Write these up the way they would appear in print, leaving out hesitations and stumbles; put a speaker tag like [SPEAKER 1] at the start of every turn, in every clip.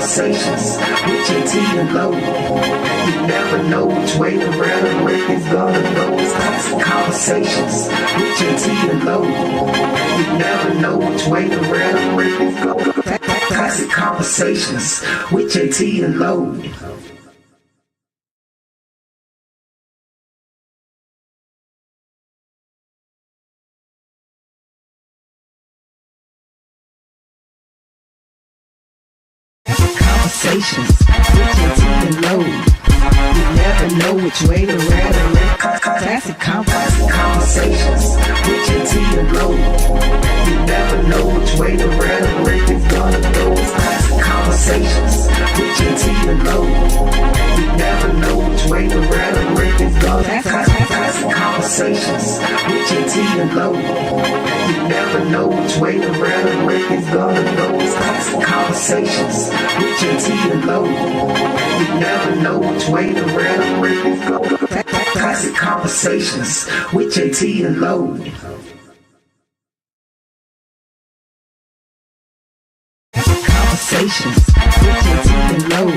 [SPEAKER 1] conversations with JT and Low. You never know which way the rhetoric is gonna go. It's classic conversations with JT and Low. You never know which way the rhetoric is going. Classic conversations with JT and Low. Conversations with JT and Low. You never know which way the rhetoric. Classic conversations with JT and Low. You never know which way the rhetoric is gonna go. Classic conversations with JT and Low. You never know which way the rhetoric is gonna go. Classic conversations with JT and Low. You never know which way the rhetoric is gonna go. Classic conversations with JT and Low. You never know which way the rhetoric is going. Classic conversations with JT and Low. Conversations with JT and Low.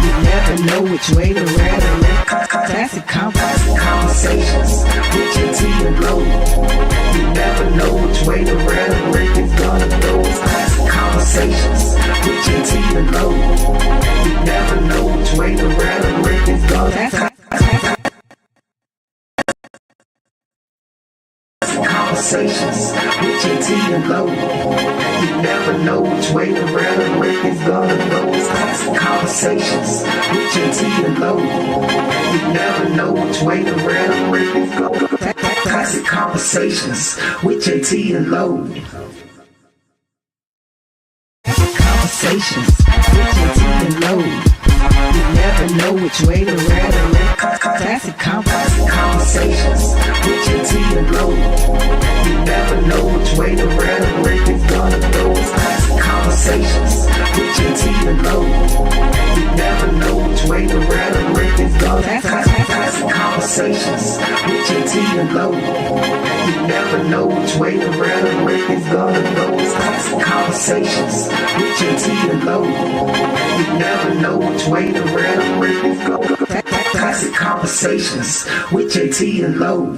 [SPEAKER 1] You never know which way the rhetoric. Classic conversations with JT and Low. You never know which way the rhetoric is gonna go. Classic conversations with JT and Low. You never know which way the rhetoric is gonna go. Conversations with JT and Low. You never know which way the rhetoric is gonna go. Classic conversations with JT and Low. You never know which way the rhetoric is gonna go. Classic conversations with JT and Low. Conversations with JT and Low. You never know which way the rhetoric. Classic conversations with JT and Low. You never know which way the rhetoric is gonna go. Classic conversations with JT and Low. You never know which way the rhetoric is gonna go. Classic conversations with JT and Low. You never know which way the rhetoric is gonna go. Classic conversations with JT and Low. You never know which way the rhetoric is gonna go. Classic conversations with JT and Low.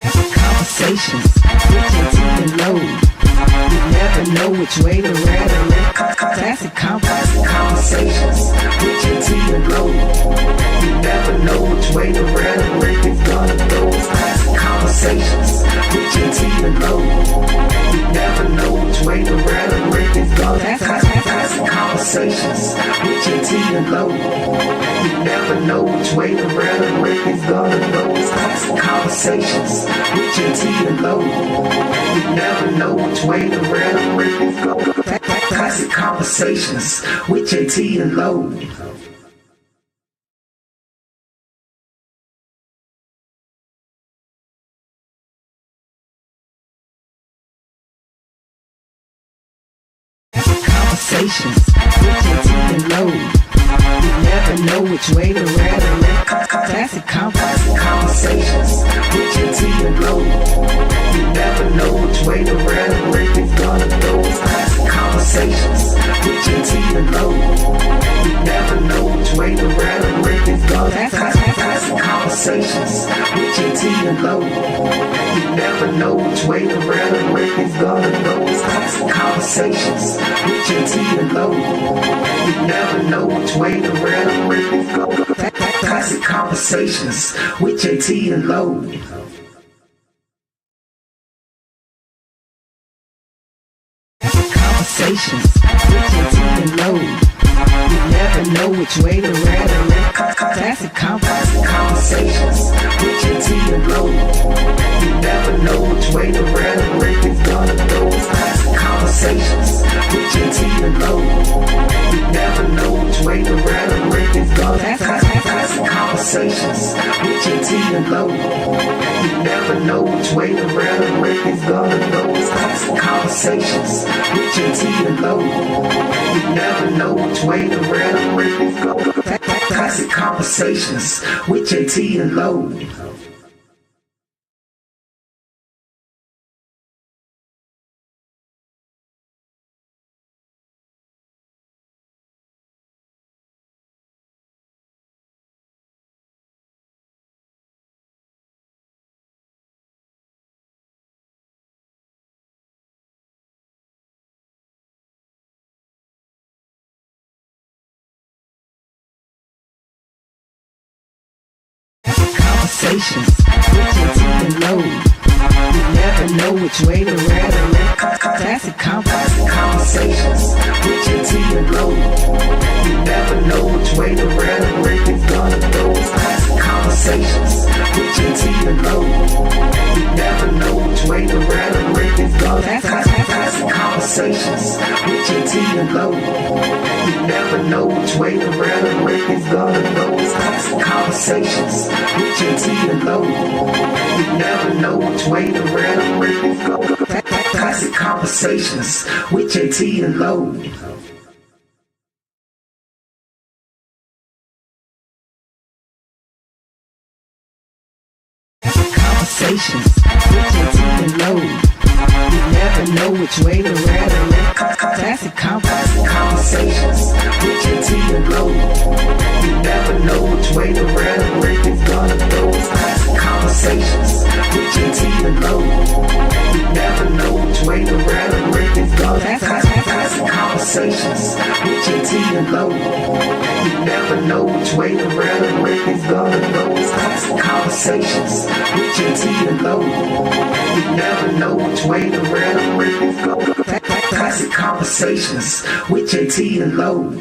[SPEAKER 1] Conversations with JT and Low. You never know which way the rhetoric. Classic conversations with JT and Low. You never know which way the rhetoric is gonna go. Classic conversations with JT and Low. You never know which way the rhetoric is gonna go. Classic conversations with JT and Low. You never know which way the rhetoric is gonna go. Classic conversations with JT and Low. You never know which way the rhetoric is gonna go. Classic conversations with JT and Low. Conversations with JT and Low. You never know which way the rhetoric. Classic conversations with JT and Low. You never know which way the rhetoric is gonna go. Classic conversations with JT and Low. You never know which way the rhetoric is gonna go. Classic conversations with JT and Low. You never know which way the rhetoric is gonna go. Classic conversations with JT and Low. You never know which way the rhetoric is gonna go. Classic conversations with JT and Low. Conversations with JT and Low. You never know which way the rhetoric. Classic conversations with JT and Low. You never know which way the rhetoric is gonna go. Classic conversations with JT and Low. You never know which way the rhetoric is gonna go. Classic conversations with JT and Low. You never know which way the rhetoric is gonna go. Classic conversations with JT and Low. You never know which way the rhetoric is gonna go. Classic conversations with JT and Low. Conversations with JT and Low. You never know which way the rhetoric. Classic conversations with JT and Low. You never know which way the rhetoric is gonna go. Classic conversations with JT and Low. You never know which way the rhetoric is gonna go. Classic conversations with JT and Low. You never know which way the rhetoric is gonna go. Classic conversations with JT and Low. You never know which way the rhetoric is gonna go. Classic conversations with JT and Low. Conversations with JT and Low. You never know which way the rhetoric. Classic conversations with JT and Low. You never know which way the rhetoric is gonna go. Classic conversations with JT and Low. You never know which way the rhetoric is gonna go. Classic conversations with JT and Low. You never know which way the rhetoric is gonna go. Classic conversations with JT and Low. You never know which way the rhetoric is gonna go. Classic conversations with JT and Low.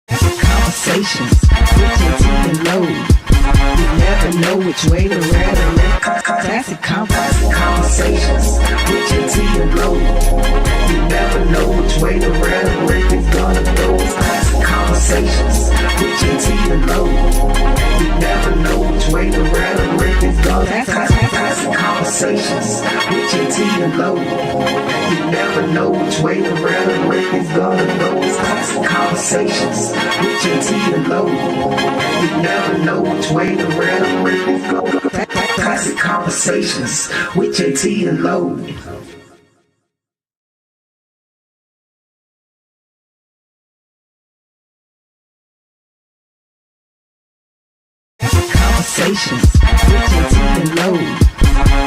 [SPEAKER 1] Conversations with JT and Low. You never know which way the rhetoric. Classic conversations with JT and Low. You never know which way the rhetoric is gonna go. Classic conversations with JT and Low. You never know which way the rhetoric is gonna go. Classic conversations with JT and Low. You never know which way the rhetoric is gonna go. Classic conversations with JT and Low. You never know which way the rhetoric is gonna go. Classic conversations with JT and Low. Conversations with JT and Low.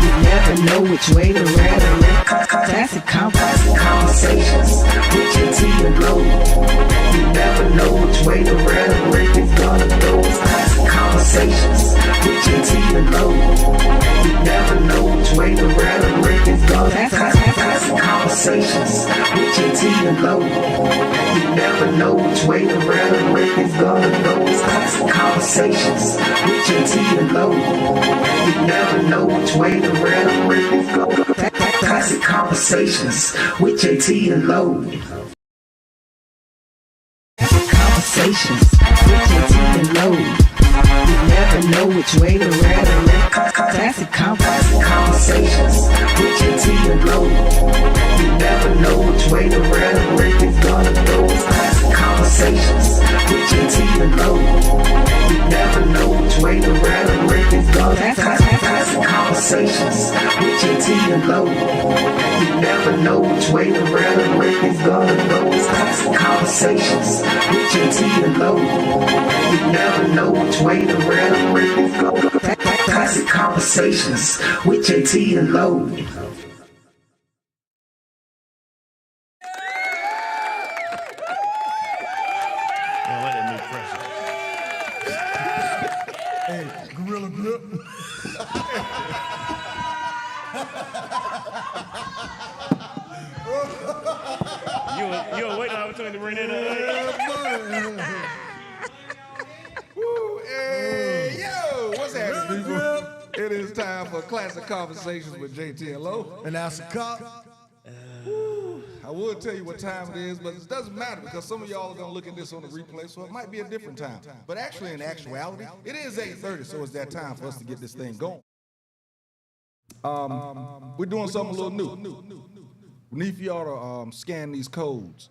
[SPEAKER 1] You never know which way the rhetoric. Classic conversations with JT and Low. You never know which way the rhetoric is gonna go. Classic conversations with JT and Low. You never know which way the rhetoric is gonna go. Classic conversations with JT and Low. You never know which way the rhetoric is gonna go. Classic conversations with JT and Low. You never know which way the rhetoric is gonna go. Classic conversations with JT and Low. Conversations with JT and Low. You never know which way the rhetoric. Classic conversations with JT load. You never know which way the rhetoric is gonna go. Classic conversations with JT and Low. You never know which way the rhetoric is gonna go. Classic conversations with JT and Low. You never know which way the rhetoric is gonna go. Classic conversations with JT and Low. You never know which way the rhetoric is gonna go. Classic conversations with JT and Low.
[SPEAKER 2] Hey, Gorilla Grip.
[SPEAKER 3] You were waiting opportunity to bring that up.
[SPEAKER 2] Woo, hey, yo, what's happening, people? It is time for Classic Conversations with JT and Low.
[SPEAKER 4] And that's a cop.
[SPEAKER 2] I would tell you what time it is, but it doesn't matter because some of y'all are going to look at this on the replay, so it might be a different time. But actually, in actuality, it is 8:30, so it's that time for us to get this thing going. We're doing something a little new. We need for y'all to scan these codes.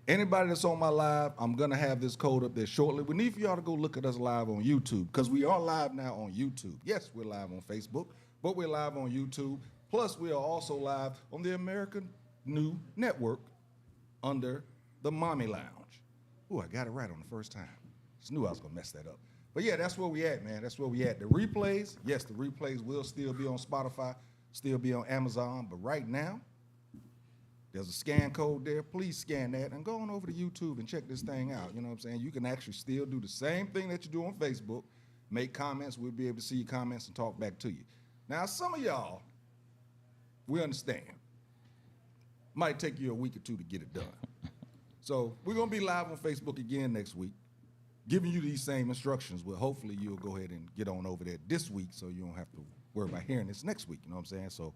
[SPEAKER 2] Anybody that's on my live, I'm going to have this code up there shortly. We need for y'all to go look at us live on YouTube because we are live now on YouTube. Yes, we're live on Facebook, but we're live on YouTube. Plus, we are also live on the American New Network under the Mommy Lounge. Ooh, I got it right on the first time. Just knew I was going to mess that up. But yeah, that's where we at, man. That's where we at. The replays, yes, the replays will still be on Spotify, still be on Amazon, but right now, there's a scan code there. Please scan that and go on over to YouTube and check this thing out. You know what I'm saying? You can actually still do the same thing that you do on Facebook. Make comments. We'll be able to see your comments and talk back to you. Now, some of y'all, we understand. Might take you a week or two to get it done. So we're going to be live on Facebook again next week, giving you these same instructions. Well, hopefully you'll go ahead and get on over there this week so you don't have to worry about hearing this next week. You know what I'm saying? So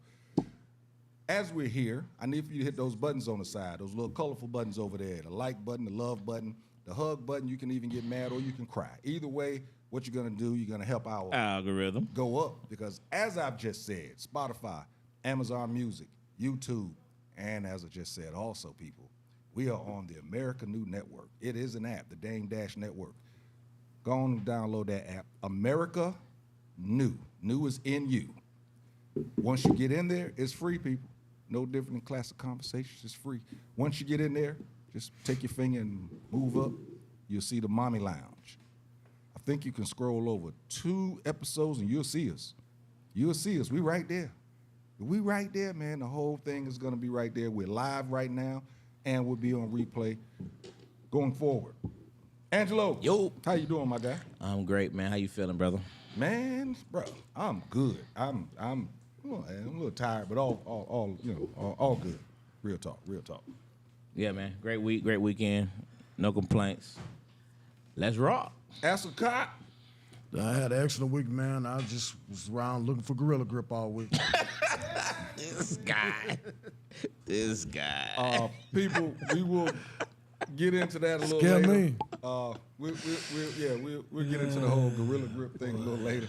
[SPEAKER 2] as we're here, I need for you to hit those buttons on the side, those little colorful buttons over there, the like button, the love button, the hug button. You can even get mad or you can cry. Either way, what you're going to do, you're going to help our
[SPEAKER 3] algorithm
[SPEAKER 2] go up because as I've just said, Spotify, Amazon Music, YouTube, and as I just said also, people, we are on the American New Network. It is an app, the Dame Dash Network. Go on and download that app. America New. New is N-U. Once you get in there, it's free, people. No different than Classic Conversations. It's free. Once you get in there, just take your finger and move up. You'll see the Mommy Lounge. I think you can scroll over 2 episodes and you'll see us. You'll see us. We right there. We right there, man. The whole thing is going to be right there. We're live right now, and we'll be on replay going forward. Angelo.
[SPEAKER 5] Yo.
[SPEAKER 2] How you doing, my guy?
[SPEAKER 5] I'm great, man. How you feeling, brother?
[SPEAKER 2] Man, bro, I'm good. I'm a little tired, but all good. Real talk.
[SPEAKER 5] Yeah, man. Great week, great weekend. No complaints. Let's rock.
[SPEAKER 2] Ask a cop.
[SPEAKER 4] I had an excellent week, man. I just was around looking for Gorilla Grip all week.
[SPEAKER 5] This guy.
[SPEAKER 2] People, we will get into that a little
[SPEAKER 4] Scare
[SPEAKER 2] later.
[SPEAKER 4] me.
[SPEAKER 2] We'll get into the whole Gorilla Grip thing a little later.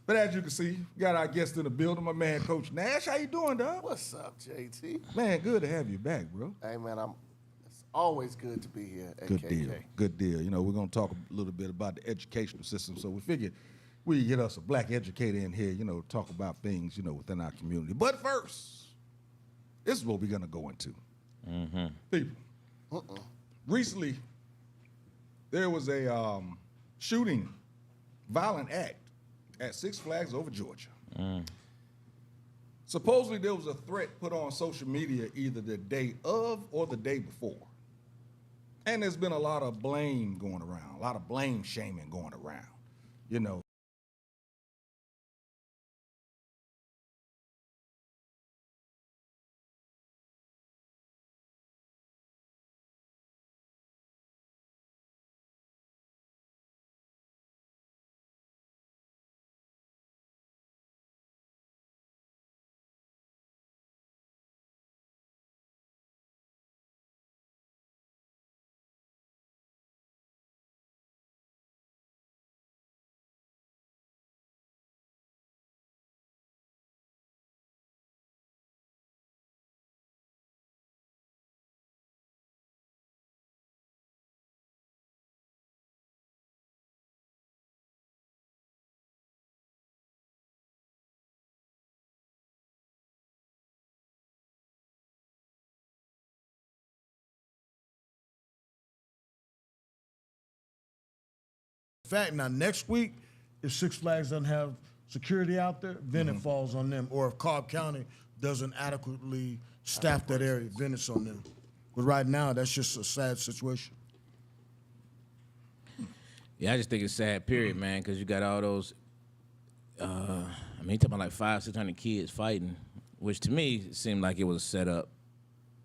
[SPEAKER 2] But as you can see, we got our guest in the building, my man, Coach Nash. How you doing, dog?
[SPEAKER 6] What's up, JT?
[SPEAKER 2] Man, good to have you back, bro.
[SPEAKER 6] Hey, man, it's always good to be here at
[SPEAKER 2] Good
[SPEAKER 6] KK.
[SPEAKER 2] deal. Good deal. You know, we're going to talk a little bit about the educational system. So we figured we get us a black educator in here, you know, talk about things, you know, within our community. But first, this is what we're going to go into. People, recently, there was a shooting, violent act at Six Flags over Georgia. Supposedly, there was a threat put on social media either the day of or the day before. And there's been a lot of blame going around, a lot of blame shaming going around, you know.
[SPEAKER 4] fact. Now, next week, if Six Flags doesn't have security out there, then it falls on them. Or if Cobb County doesn't adequately staff that area, then it's on them. But right now, that's just a sad situation.
[SPEAKER 5] Yeah, I just think it's sad, period, man, because you got all those, you talking about like 500-600 kids fighting, which to me seemed like it was set up.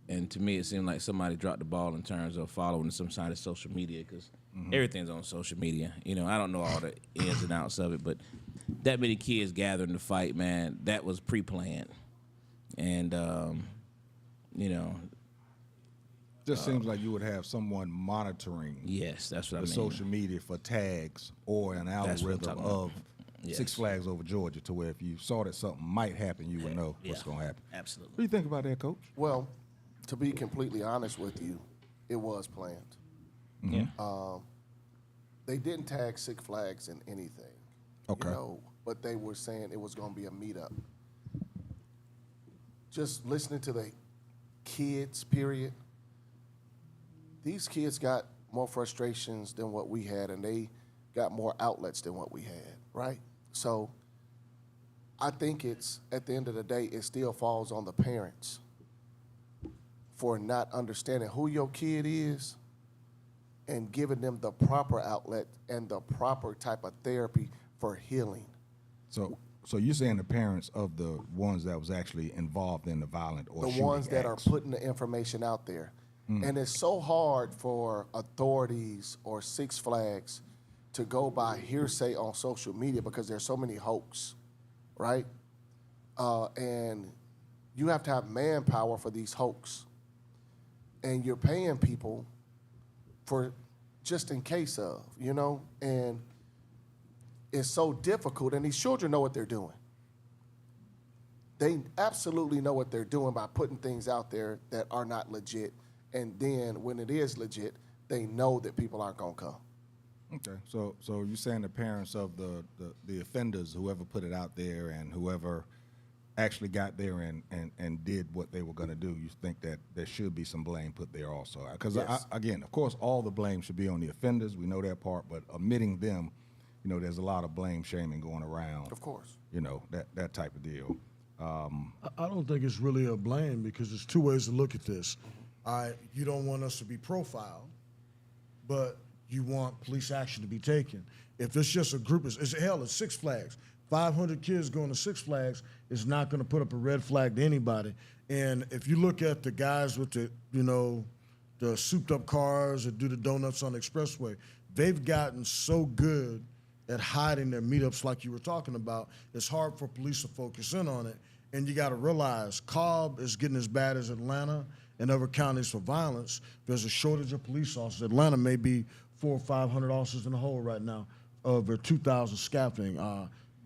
[SPEAKER 5] And to me, it seemed like somebody dropped the ball in terms of following some side of social media, because everything's on social media. You know, I don't know all the ins and outs of it, but that many kids gathering to fight, man, that was pre-planned. And,
[SPEAKER 2] Just seems like you would have someone monitoring
[SPEAKER 5] yes, that's what I
[SPEAKER 2] the
[SPEAKER 5] mean.
[SPEAKER 2] social media for tags or an
[SPEAKER 5] That's what I'm
[SPEAKER 2] algorithm
[SPEAKER 5] talking about.
[SPEAKER 2] of
[SPEAKER 5] Yes.
[SPEAKER 2] Six Flags over Georgia, to where if you saw that something might happen, you would know what's going to happen.
[SPEAKER 5] Absolutely.
[SPEAKER 2] What do you think about that, Coach?
[SPEAKER 6] Well, to be completely honest with you, it was planned.
[SPEAKER 5] Yeah.
[SPEAKER 6] They didn't tag Six Flags in anything.
[SPEAKER 2] Okay.
[SPEAKER 6] You know, but they were saying it was going to be a meetup. Just listening to the kids, period. These kids got more frustrations than what we had, and they got more outlets than what we had, right? So I think it's, at the end of the day, it still falls on the parents for not understanding who your kid is and giving them the proper outlet and the proper type of therapy for healing.
[SPEAKER 2] So you're saying the parents of the ones that was actually involved in the violent or
[SPEAKER 6] The
[SPEAKER 2] shooting
[SPEAKER 6] ones that are
[SPEAKER 2] acts.
[SPEAKER 6] putting the information out there. And it's so hard for authorities or Six Flags to go by hearsay on social media because there's so many hoax, right? And you have to have manpower for these hoax. And you're paying people for just in case of, you know? And it's so difficult, and these children know what they're doing. They absolutely know what they're doing by putting things out there that are not legit. And then when it is legit, they know that people aren't gonna come.
[SPEAKER 2] Okay, so you're saying the parents of the offenders, whoever put it out there and whoever actually got there and did what they were going to do, you think that there should be some blame put there also? Because,
[SPEAKER 6] Yes.
[SPEAKER 2] again, of course, all the blame should be on the offenders. We know that part, but omitting them, you know, there's a lot of blame shaming going around.
[SPEAKER 6] Of course.
[SPEAKER 2] You know, that type of deal.
[SPEAKER 4] I don't think it's really a blame because there's two ways to look at this. All right, you don't want us to be profiled, but you want police action to be taken. If it's just a group, it's Six Flags. 500 kids going to Six Flags is not going to put up a red flag to anybody. And if you look at the guys with the, you know, the souped up cars that do the donuts on the expressway, they've gotten so good at hiding their meetups like you were talking about, it's hard for police to focus in on it. And you got to realize Cobb is getting as bad as Atlanta and other counties for violence. There's a shortage of police officers. Atlanta may be 400 or 500 officers in the hole right now. Over 2,000 scaffolding.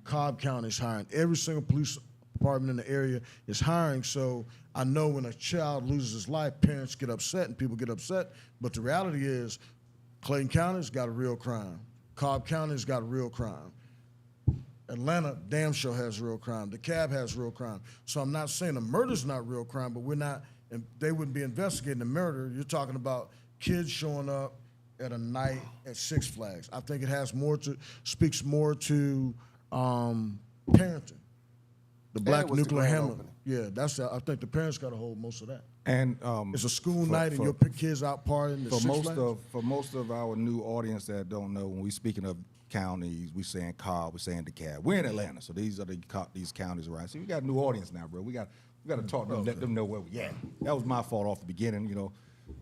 [SPEAKER 4] Cobb County is hiring. Every single police department in the area is hiring. So I know when a child loses his life, parents get upset and people get upset. But the reality is Clayton County's got a real crime. Cobb County's got a real crime. Atlanta damn sure has real crime. DeKalb has real crime. So I'm not saying the murder's not real crime, but we're not, and they wouldn't be investigating the murder. You're talking about kids showing up at a night at Six Flags. I think it has speaks more to parenting. The black
[SPEAKER 6] was the
[SPEAKER 4] nuclear
[SPEAKER 6] grand
[SPEAKER 4] hammer.
[SPEAKER 6] opening.
[SPEAKER 4] Yeah, I think the parents got to hold most of that.
[SPEAKER 2] And
[SPEAKER 4] It's a school night and you'll pick kids out partying at
[SPEAKER 2] for
[SPEAKER 4] Six Flags.
[SPEAKER 2] for most of our new audience that don't know, when we speaking of counties, we saying Cobb, we saying DeKalb. We're in Atlanta, so these are these counties around. See, we got a new audience now, bro. We got to talk to them, let them know where we at. That was my fault off the beginning, you know.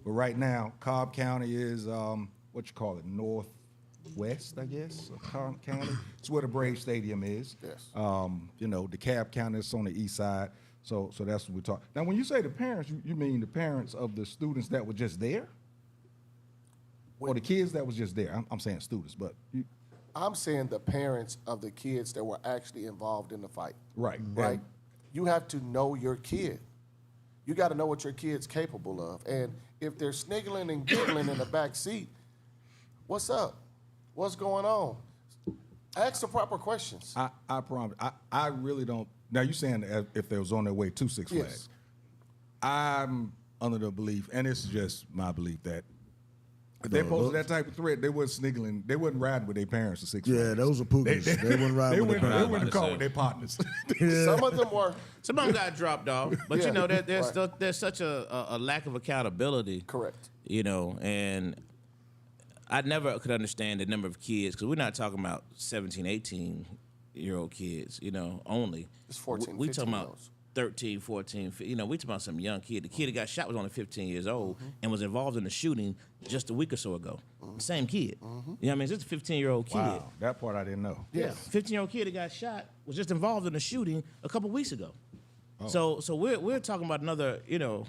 [SPEAKER 2] But right now, Cobb County is what you call it, northwest, I guess, of Cobb County. It's where the Brave Stadium is.
[SPEAKER 6] Yes.
[SPEAKER 2] You know, DeKalb County is on the east side. So that's what we talk. Now, when you say the parents, you mean the parents of the students that were just there, or the kids that was just there? I'm saying students, but
[SPEAKER 6] I'm saying the parents of the kids that were actually involved in the fight.
[SPEAKER 2] right,
[SPEAKER 6] Right? You have to know your kid. You got to know what your kid's capable of. And if they're sniggling and giggling in the back seat, what's up? What's going on? Ask the proper questions.
[SPEAKER 2] I promise. I really don't. Now you saying that if they was on their way to Six Flags,
[SPEAKER 6] Yes.
[SPEAKER 2] I'm under the belief, and it's just my belief, that If they posted that type of threat, they wasn't sniggling. They wasn't riding with their parents to Six Flags.
[SPEAKER 4] Yeah, those are pookies. They wouldn't ride with their
[SPEAKER 2] They
[SPEAKER 4] parents.
[SPEAKER 2] went in the car with their partners.
[SPEAKER 6] Some of them were.
[SPEAKER 5] Some of them got dropped off, but
[SPEAKER 6] Yeah,
[SPEAKER 5] you know, there's
[SPEAKER 6] right.
[SPEAKER 5] still, there's such a lack of accountability.
[SPEAKER 6] Correct.
[SPEAKER 5] You know, and I never could understand the number of kids, because we're not talking about 17, 18-year-old kids, you know, only.
[SPEAKER 6] It's 14,
[SPEAKER 5] We talking about
[SPEAKER 6] 15-year-olds.
[SPEAKER 5] 13, 14, you know, we talking about some young kid. The kid that got shot was only 15 years old and was involved in the shooting just a week or so ago. Same kid. You know what I mean? It's just a 15-year-old kid.
[SPEAKER 2] Wow, that part I didn't know.
[SPEAKER 5] Yeah, 15-year-old kid that got shot was just involved in the shooting a couple weeks ago.
[SPEAKER 2] Oh.
[SPEAKER 5] So we're talking about another, you know,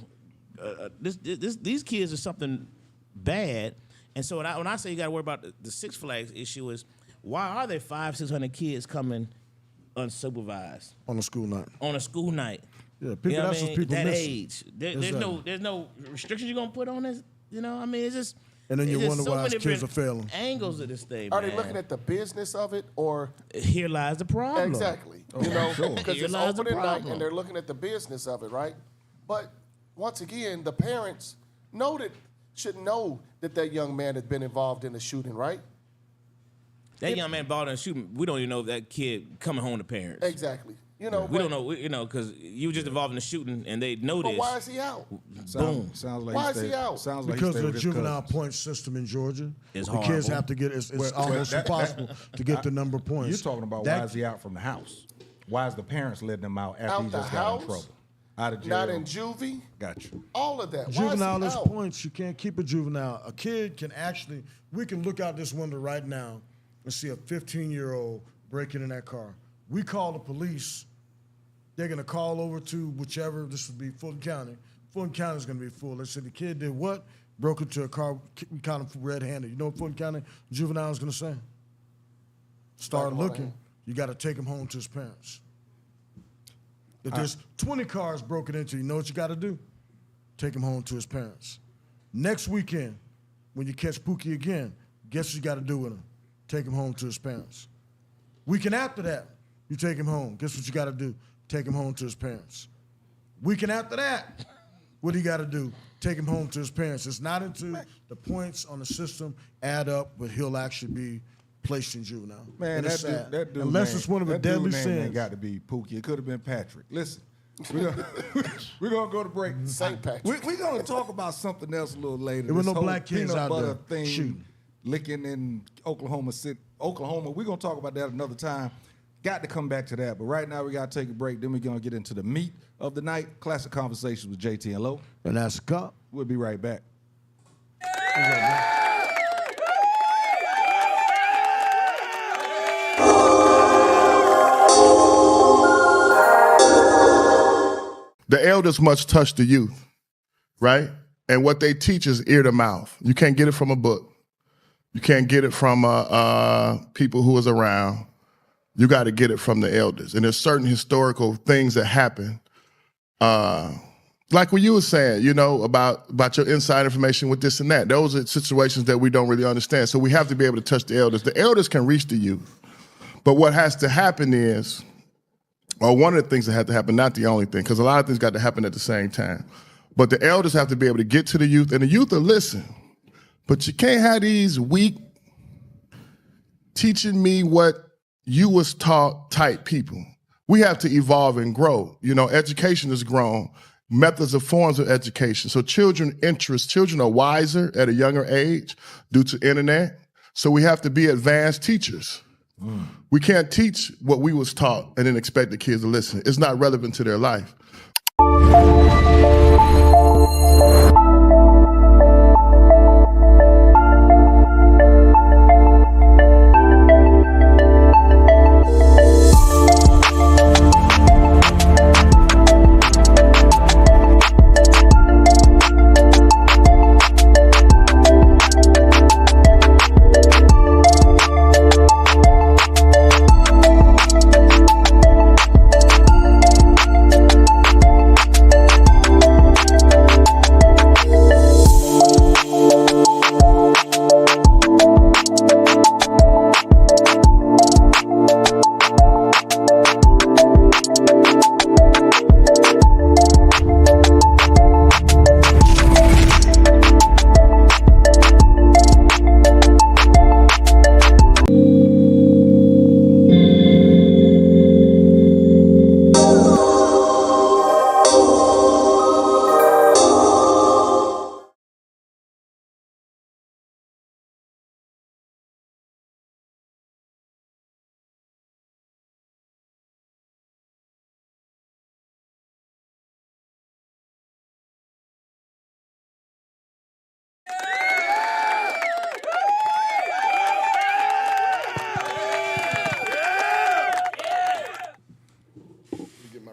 [SPEAKER 5] these kids are something bad. And so when I say you got to worry about the Six Flags issue is, why are there 500-600 kids coming unsupervised
[SPEAKER 4] On a school night.
[SPEAKER 5] on a school night?
[SPEAKER 4] Yeah, people,
[SPEAKER 5] You know what
[SPEAKER 4] that's
[SPEAKER 5] I
[SPEAKER 4] what
[SPEAKER 5] mean?
[SPEAKER 4] people
[SPEAKER 5] That
[SPEAKER 4] missing.
[SPEAKER 5] age, there's
[SPEAKER 4] Exactly.
[SPEAKER 5] no restrictions you're gonna put on this. You know, I mean, it's just.
[SPEAKER 4] And then you
[SPEAKER 5] it's just
[SPEAKER 4] wonder
[SPEAKER 5] so
[SPEAKER 4] why
[SPEAKER 5] many
[SPEAKER 4] his kids
[SPEAKER 5] different
[SPEAKER 4] are failing.
[SPEAKER 5] Angles of this thing.
[SPEAKER 6] Are they
[SPEAKER 5] man.
[SPEAKER 6] looking at the business of it, or
[SPEAKER 5] Here lies the problem.
[SPEAKER 6] exactly? You know, because
[SPEAKER 5] Here
[SPEAKER 6] it's
[SPEAKER 5] lies the
[SPEAKER 6] open at night
[SPEAKER 5] problem.
[SPEAKER 6] and they're looking at the business of it, right? But once again, the parents should know that that young man has been involved in the shooting, right?
[SPEAKER 5] That young man involved in a shooting. We don't even know if that kid coming home to parents.
[SPEAKER 6] Exactly. You know,
[SPEAKER 5] We don't know. You know, because you were just involved in the shooting and they know
[SPEAKER 6] But
[SPEAKER 5] this.
[SPEAKER 6] why is he out?
[SPEAKER 5] Boom.
[SPEAKER 2] Sounds like
[SPEAKER 6] Why
[SPEAKER 2] he
[SPEAKER 6] is he
[SPEAKER 2] stayed-
[SPEAKER 6] out?
[SPEAKER 2] Sounds like
[SPEAKER 4] Because
[SPEAKER 2] he
[SPEAKER 4] of
[SPEAKER 2] stayed
[SPEAKER 4] the
[SPEAKER 2] with his
[SPEAKER 4] juvenile
[SPEAKER 2] cousins.
[SPEAKER 4] point system in Georgia,
[SPEAKER 5] It's
[SPEAKER 4] the kids
[SPEAKER 5] horrible.
[SPEAKER 4] have to get, it's
[SPEAKER 2] Well,
[SPEAKER 4] almost
[SPEAKER 2] that-
[SPEAKER 4] impossible to get the number of points.
[SPEAKER 2] You're talking about
[SPEAKER 4] That-
[SPEAKER 2] why is he out from the house? Why is the parents letting him out after
[SPEAKER 6] Out
[SPEAKER 2] he
[SPEAKER 6] the
[SPEAKER 2] just got in
[SPEAKER 6] house?
[SPEAKER 2] trouble? Out of jail.
[SPEAKER 6] Not in juvie.
[SPEAKER 2] Got you.
[SPEAKER 6] All of that.
[SPEAKER 4] Juvenile
[SPEAKER 6] Why
[SPEAKER 4] is
[SPEAKER 6] is he out?
[SPEAKER 4] points. You can't keep a juvenile. A kid can actually, we can look out this window right now and see a 15-year-old breaking in that car. We call the police. They're going to call over to whichever, this would be Fulton County. Fulton County is going to be full. They said the kid did what? Broke into a car, we caught him red-handed. You know what Fulton County juvenile is going to say? Start
[SPEAKER 6] him on the
[SPEAKER 4] looking.
[SPEAKER 6] hand.
[SPEAKER 4] You got to take him home to his parents. If there's 20 cars broken into, you know what you got to do? Take him home to his parents. Next weekend, when you catch Pookie again, guess what you got to do with him? Take him home to his parents. Weekend after that, you take him home. Guess what you got to do? Take him home to his parents. Weekend after that, what do you got to do? Take him home to his parents. It's not until the points on the system add up, but he'll actually be placed in juvenile.
[SPEAKER 2] Man,
[SPEAKER 4] And
[SPEAKER 2] that
[SPEAKER 4] it's sad.
[SPEAKER 2] dude,
[SPEAKER 4] unless
[SPEAKER 2] name-
[SPEAKER 4] it's one of the
[SPEAKER 2] that dude
[SPEAKER 4] deadly
[SPEAKER 2] name
[SPEAKER 4] sins.
[SPEAKER 2] ain't got to be Pookie. It could have been Patrick. Listen, we're gonna go to break.
[SPEAKER 6] St. Patrick.
[SPEAKER 2] We're gonna talk about something else a little later.
[SPEAKER 4] There were
[SPEAKER 2] This
[SPEAKER 4] no
[SPEAKER 2] whole
[SPEAKER 4] black kids
[SPEAKER 2] peanut
[SPEAKER 4] out
[SPEAKER 2] butter
[SPEAKER 4] there
[SPEAKER 2] thing
[SPEAKER 4] shooting.
[SPEAKER 2] licking in Oklahoma City, Oklahoma. We're gonna talk about that another time. Got to come back to that, but right now we gotta take a break. Then we're gonna get into the meat of the night. Classic Conversations with JT and Lo.
[SPEAKER 4] And that's a cop.
[SPEAKER 2] We'll be right back.
[SPEAKER 7] The elders must touch the youth, right? And what they teach is ear to mouth. You can't get it from a book. You can't get it from people who was around. You got to get it from the elders. And there's certain historical things that happen, like what you were saying, you know, about your inside information with this and that. Those are situations that we don't really understand. So we have to be able to touch the elders. The elders can reach the youth. But what has to happen is, or one of the things that had to happen, not the only thing, because a lot of things got to happen at the same time. But the elders have to be able to get to the youth, and the youth will listen. But you can't have these weak, teaching me what you was taught type people. We have to evolve and grow. You know, education has grown. Methods of forms of education. So children are wiser at a younger age due to internet. So we have to be advanced teachers. We can't teach what we was taught and then expect the kids to listen. It's not relevant to their life.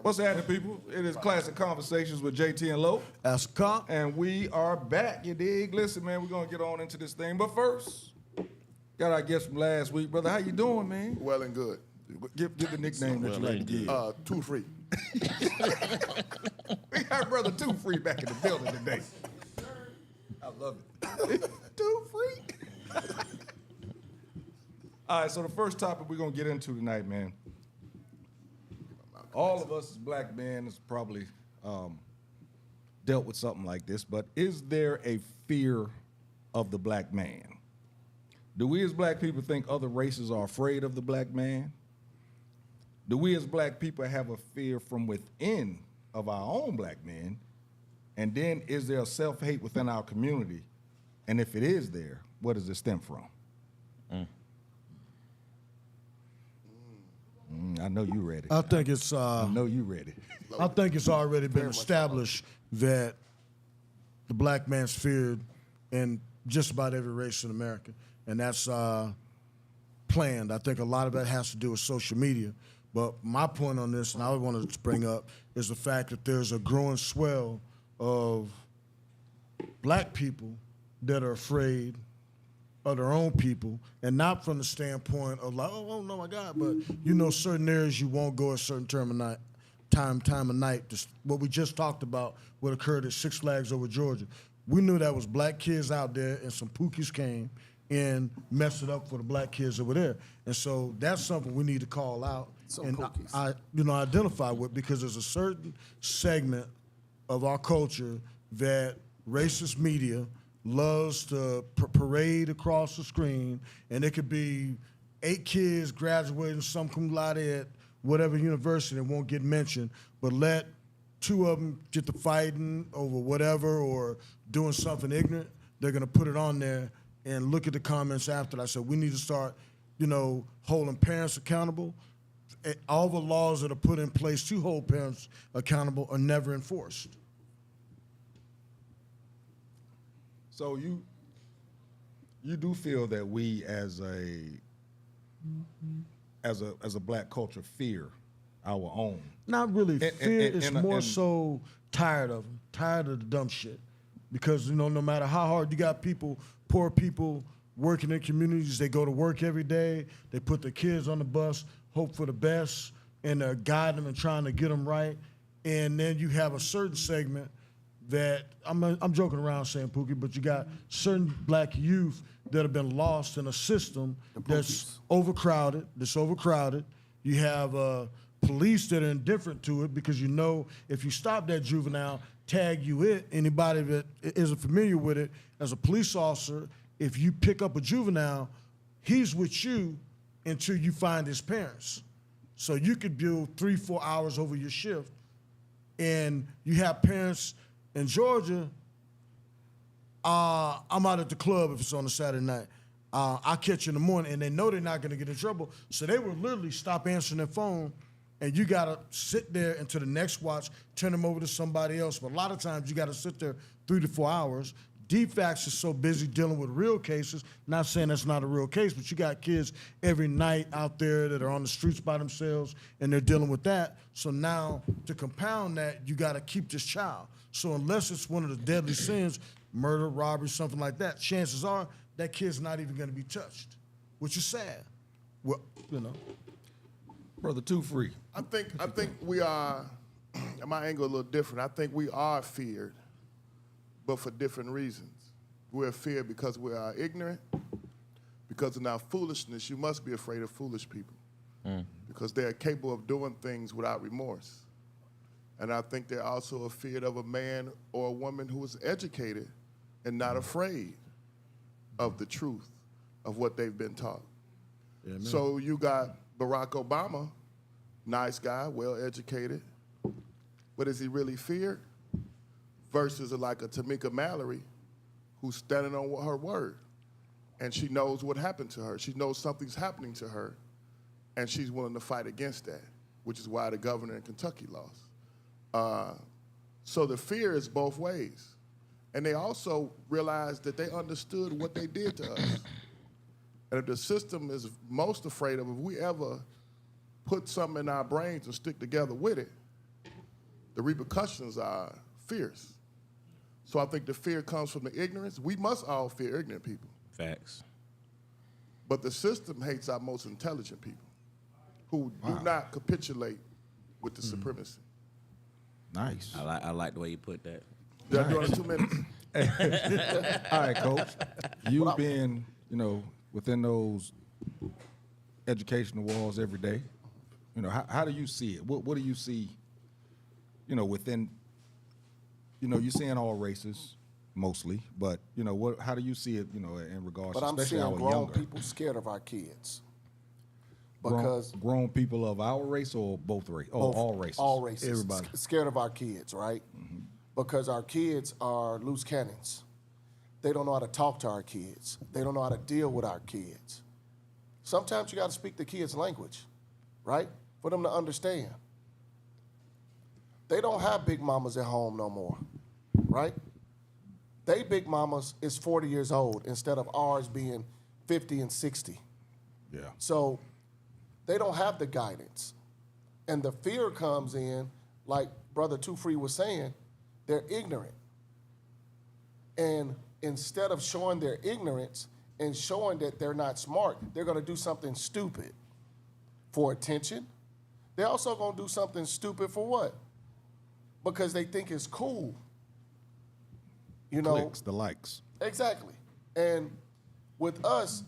[SPEAKER 2] What's happening, people? It is Classic Conversations with JT and Lo.
[SPEAKER 4] As a cop,
[SPEAKER 2] And we are back, you dig? Listen, man, we're going to get on into this thing. But first, got our guest from last week. Brother, how you doing, man?
[SPEAKER 7] Well and good.
[SPEAKER 2] Give the nickname that you like to give.
[SPEAKER 7] Too free.
[SPEAKER 2] We got Brother Too Free back in the building today. I love it. Too Free. All right, so the first topic we're going to get into tonight, man. All of us as black men has probably dealt with something like this, but is there a fear of the black man? Do we as black people think other races are afraid of the black man? Do we as black people have a fear from within of our own black men? And then is there a self-hate within our community? And if it is there, where does it stem from? I know you ready.
[SPEAKER 4] I think it's.
[SPEAKER 2] I know you ready.
[SPEAKER 4] I think it's already been established that the black man's feared in just about every race in America, and that's planned. I think a lot of that has to do with social media. But my point on this, and I wanted to bring up, is the fact that there's a growing swell of black people that are afraid of their own people, and not from the standpoint of like, oh no, my God, but you know, certain areas you won't go a certain time of night. Just what we just talked about, what occurred at Six Flags over Georgia. We knew that was black kids out there, and some pookies came and messed it up for the black kids over there. And so that's something we need to call out and identify with, because there's a certain segment of our culture that racist media loves to parade across the screen, and it could be 8 kids graduating some cum laude at whatever university that won't get mentioned, but let 2 of them get to fighting over whatever or doing something ignorant. They're gonna put it on there and look at the comments after that. I said we need to start, holding parents accountable. All the laws that are put in place to hold parents accountable are never enforced.
[SPEAKER 2] So you do feel that we as a black culture fear our own?
[SPEAKER 4] Not really fear. It's more so tired of them, tired of the dumb shit. Because no matter how hard you got people, poor people working in communities, they go to work every day, they put their kids on the bus, hope for the best, and they're guiding them and trying to get them right. And then you have a certain segment that, I'm joking around saying Pookie, but you got certain black youth that have been lost in a system that's overcrowded. You have police that are indifferent to it, because if you stop that juvenile, tag you it, anybody that isn't familiar with it, as a police officer, if you pick up a juvenile, he's with you until you find his parents. So you could build 3-4 hours over your shift, and you have parents in Georgia. I'm out at the club if it's on a Saturday night. I catch you in the morning, and they know they're not gonna get in trouble, so they will literally stop answering their phone, and you gotta sit there until the next watch, turn them over to somebody else. But a lot of times you gotta sit there 3 to 4 hours. DFACS is so busy dealing with real cases, not saying that's not a real case, but you got kids every night out there that are on the streets by themselves, and they're dealing with that. So now, to compound that, you gotta keep this child. So unless it's one of the deadly sins, murder, robbery, something like that, chances are that kid's not even gonna be touched, which is sad. Well,
[SPEAKER 2] Brother Too Free.
[SPEAKER 7] I think we are, and my angle a little different. I think we are feared, but for different reasons. We're feared because we are ignorant, because in our foolishness. You must be afraid of foolish people, because they are capable of doing things without remorse. And I think they're also afraid of a man or a woman who is educated and not afraid of the truth of what they've been taught. Yeah, so you got Barack Obama, nice guy, well-educated, but is he really feared? Versus like a Tamika Mallory, who's standing on her word, and she knows what happened to her. She knows something's happening to her, and she's willing to fight against that, which is why the governor in Kentucky lost. So the fear is both ways. And they also realized that they understood what they did to us. And if the system is most afraid of, if we ever put something in our brains and stick together with it, the repercussions are fierce. So I think the fear comes from the ignorance. We must all fear ignorant people.
[SPEAKER 5] Facts.
[SPEAKER 7] But the system hates our most intelligent people who do not capitulate with the supremacy.
[SPEAKER 2] Nice.
[SPEAKER 5] I like the way you put that.
[SPEAKER 7] Did I do it in 2 minutes?
[SPEAKER 2] All right, Coach. You being, within those educational walls every day, how do you see it? What do you see, within, you're seeing all races mostly, but, how do you see it, in regards
[SPEAKER 6] But
[SPEAKER 2] to
[SPEAKER 6] I'm
[SPEAKER 2] especially
[SPEAKER 6] seeing
[SPEAKER 2] our
[SPEAKER 6] grown
[SPEAKER 2] younger?
[SPEAKER 6] people scared of our kids. Because
[SPEAKER 2] grown people of our race or both race? Oh, all races.
[SPEAKER 6] All races.
[SPEAKER 4] Everybody.
[SPEAKER 6] Scared of our kids, right? Because our kids are loose cannons. They don't know how to talk to our kids. They don't know how to deal with our kids. Sometimes you got to speak the kids' language, right? For them to understand. They don't have big mamas at home no more, right? They big mamas is 40 years old instead of ours being 50 and 60.
[SPEAKER 2] Yeah.
[SPEAKER 6] So they don't have the guidance. And the fear comes in, like Brother Too Free was saying, they're ignorant. And instead of showing their ignorance and showing that they're not smart, they're going to do something stupid for attention. They're also going to do something stupid for what? Because they think it's cool.
[SPEAKER 2] Clicks, the likes.
[SPEAKER 6] Exactly. And with us,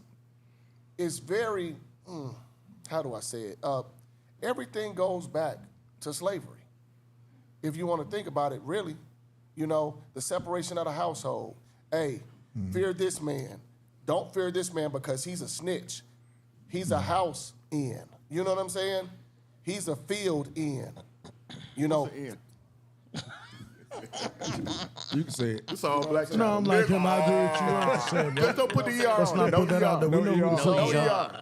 [SPEAKER 6] it's very, how do I say it? Everything goes back to slavery. If you want to think about it, really, the separation of the household. Hey, fear this man. Don't fear this man because he's a snitch. He's a house in. You know what I'm saying? He's a field in.
[SPEAKER 2] You can say it.
[SPEAKER 7] It's all black.
[SPEAKER 4] No, I'm like him. I agree with you 100%, bro.
[SPEAKER 7] Just don't put the ER
[SPEAKER 4] Let's
[SPEAKER 7] on
[SPEAKER 4] not
[SPEAKER 7] it.
[SPEAKER 4] put that out there. We know who the
[SPEAKER 7] No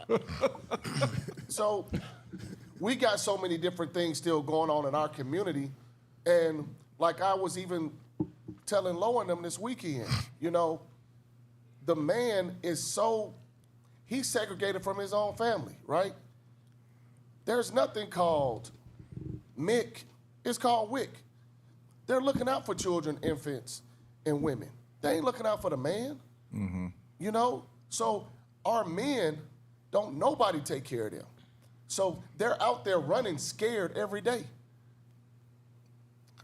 [SPEAKER 4] fuck
[SPEAKER 7] ER.
[SPEAKER 6] So we got so many different things still going on in our community. And like I was even telling Lo and them this weekend, the man is he's segregated from his own family, right? There's nothing called Mick. It's called Wick. They're looking out for children, infants, and women. They ain't looking out for the man. So our men don't nobody take care of them. So they're out there running scared every day.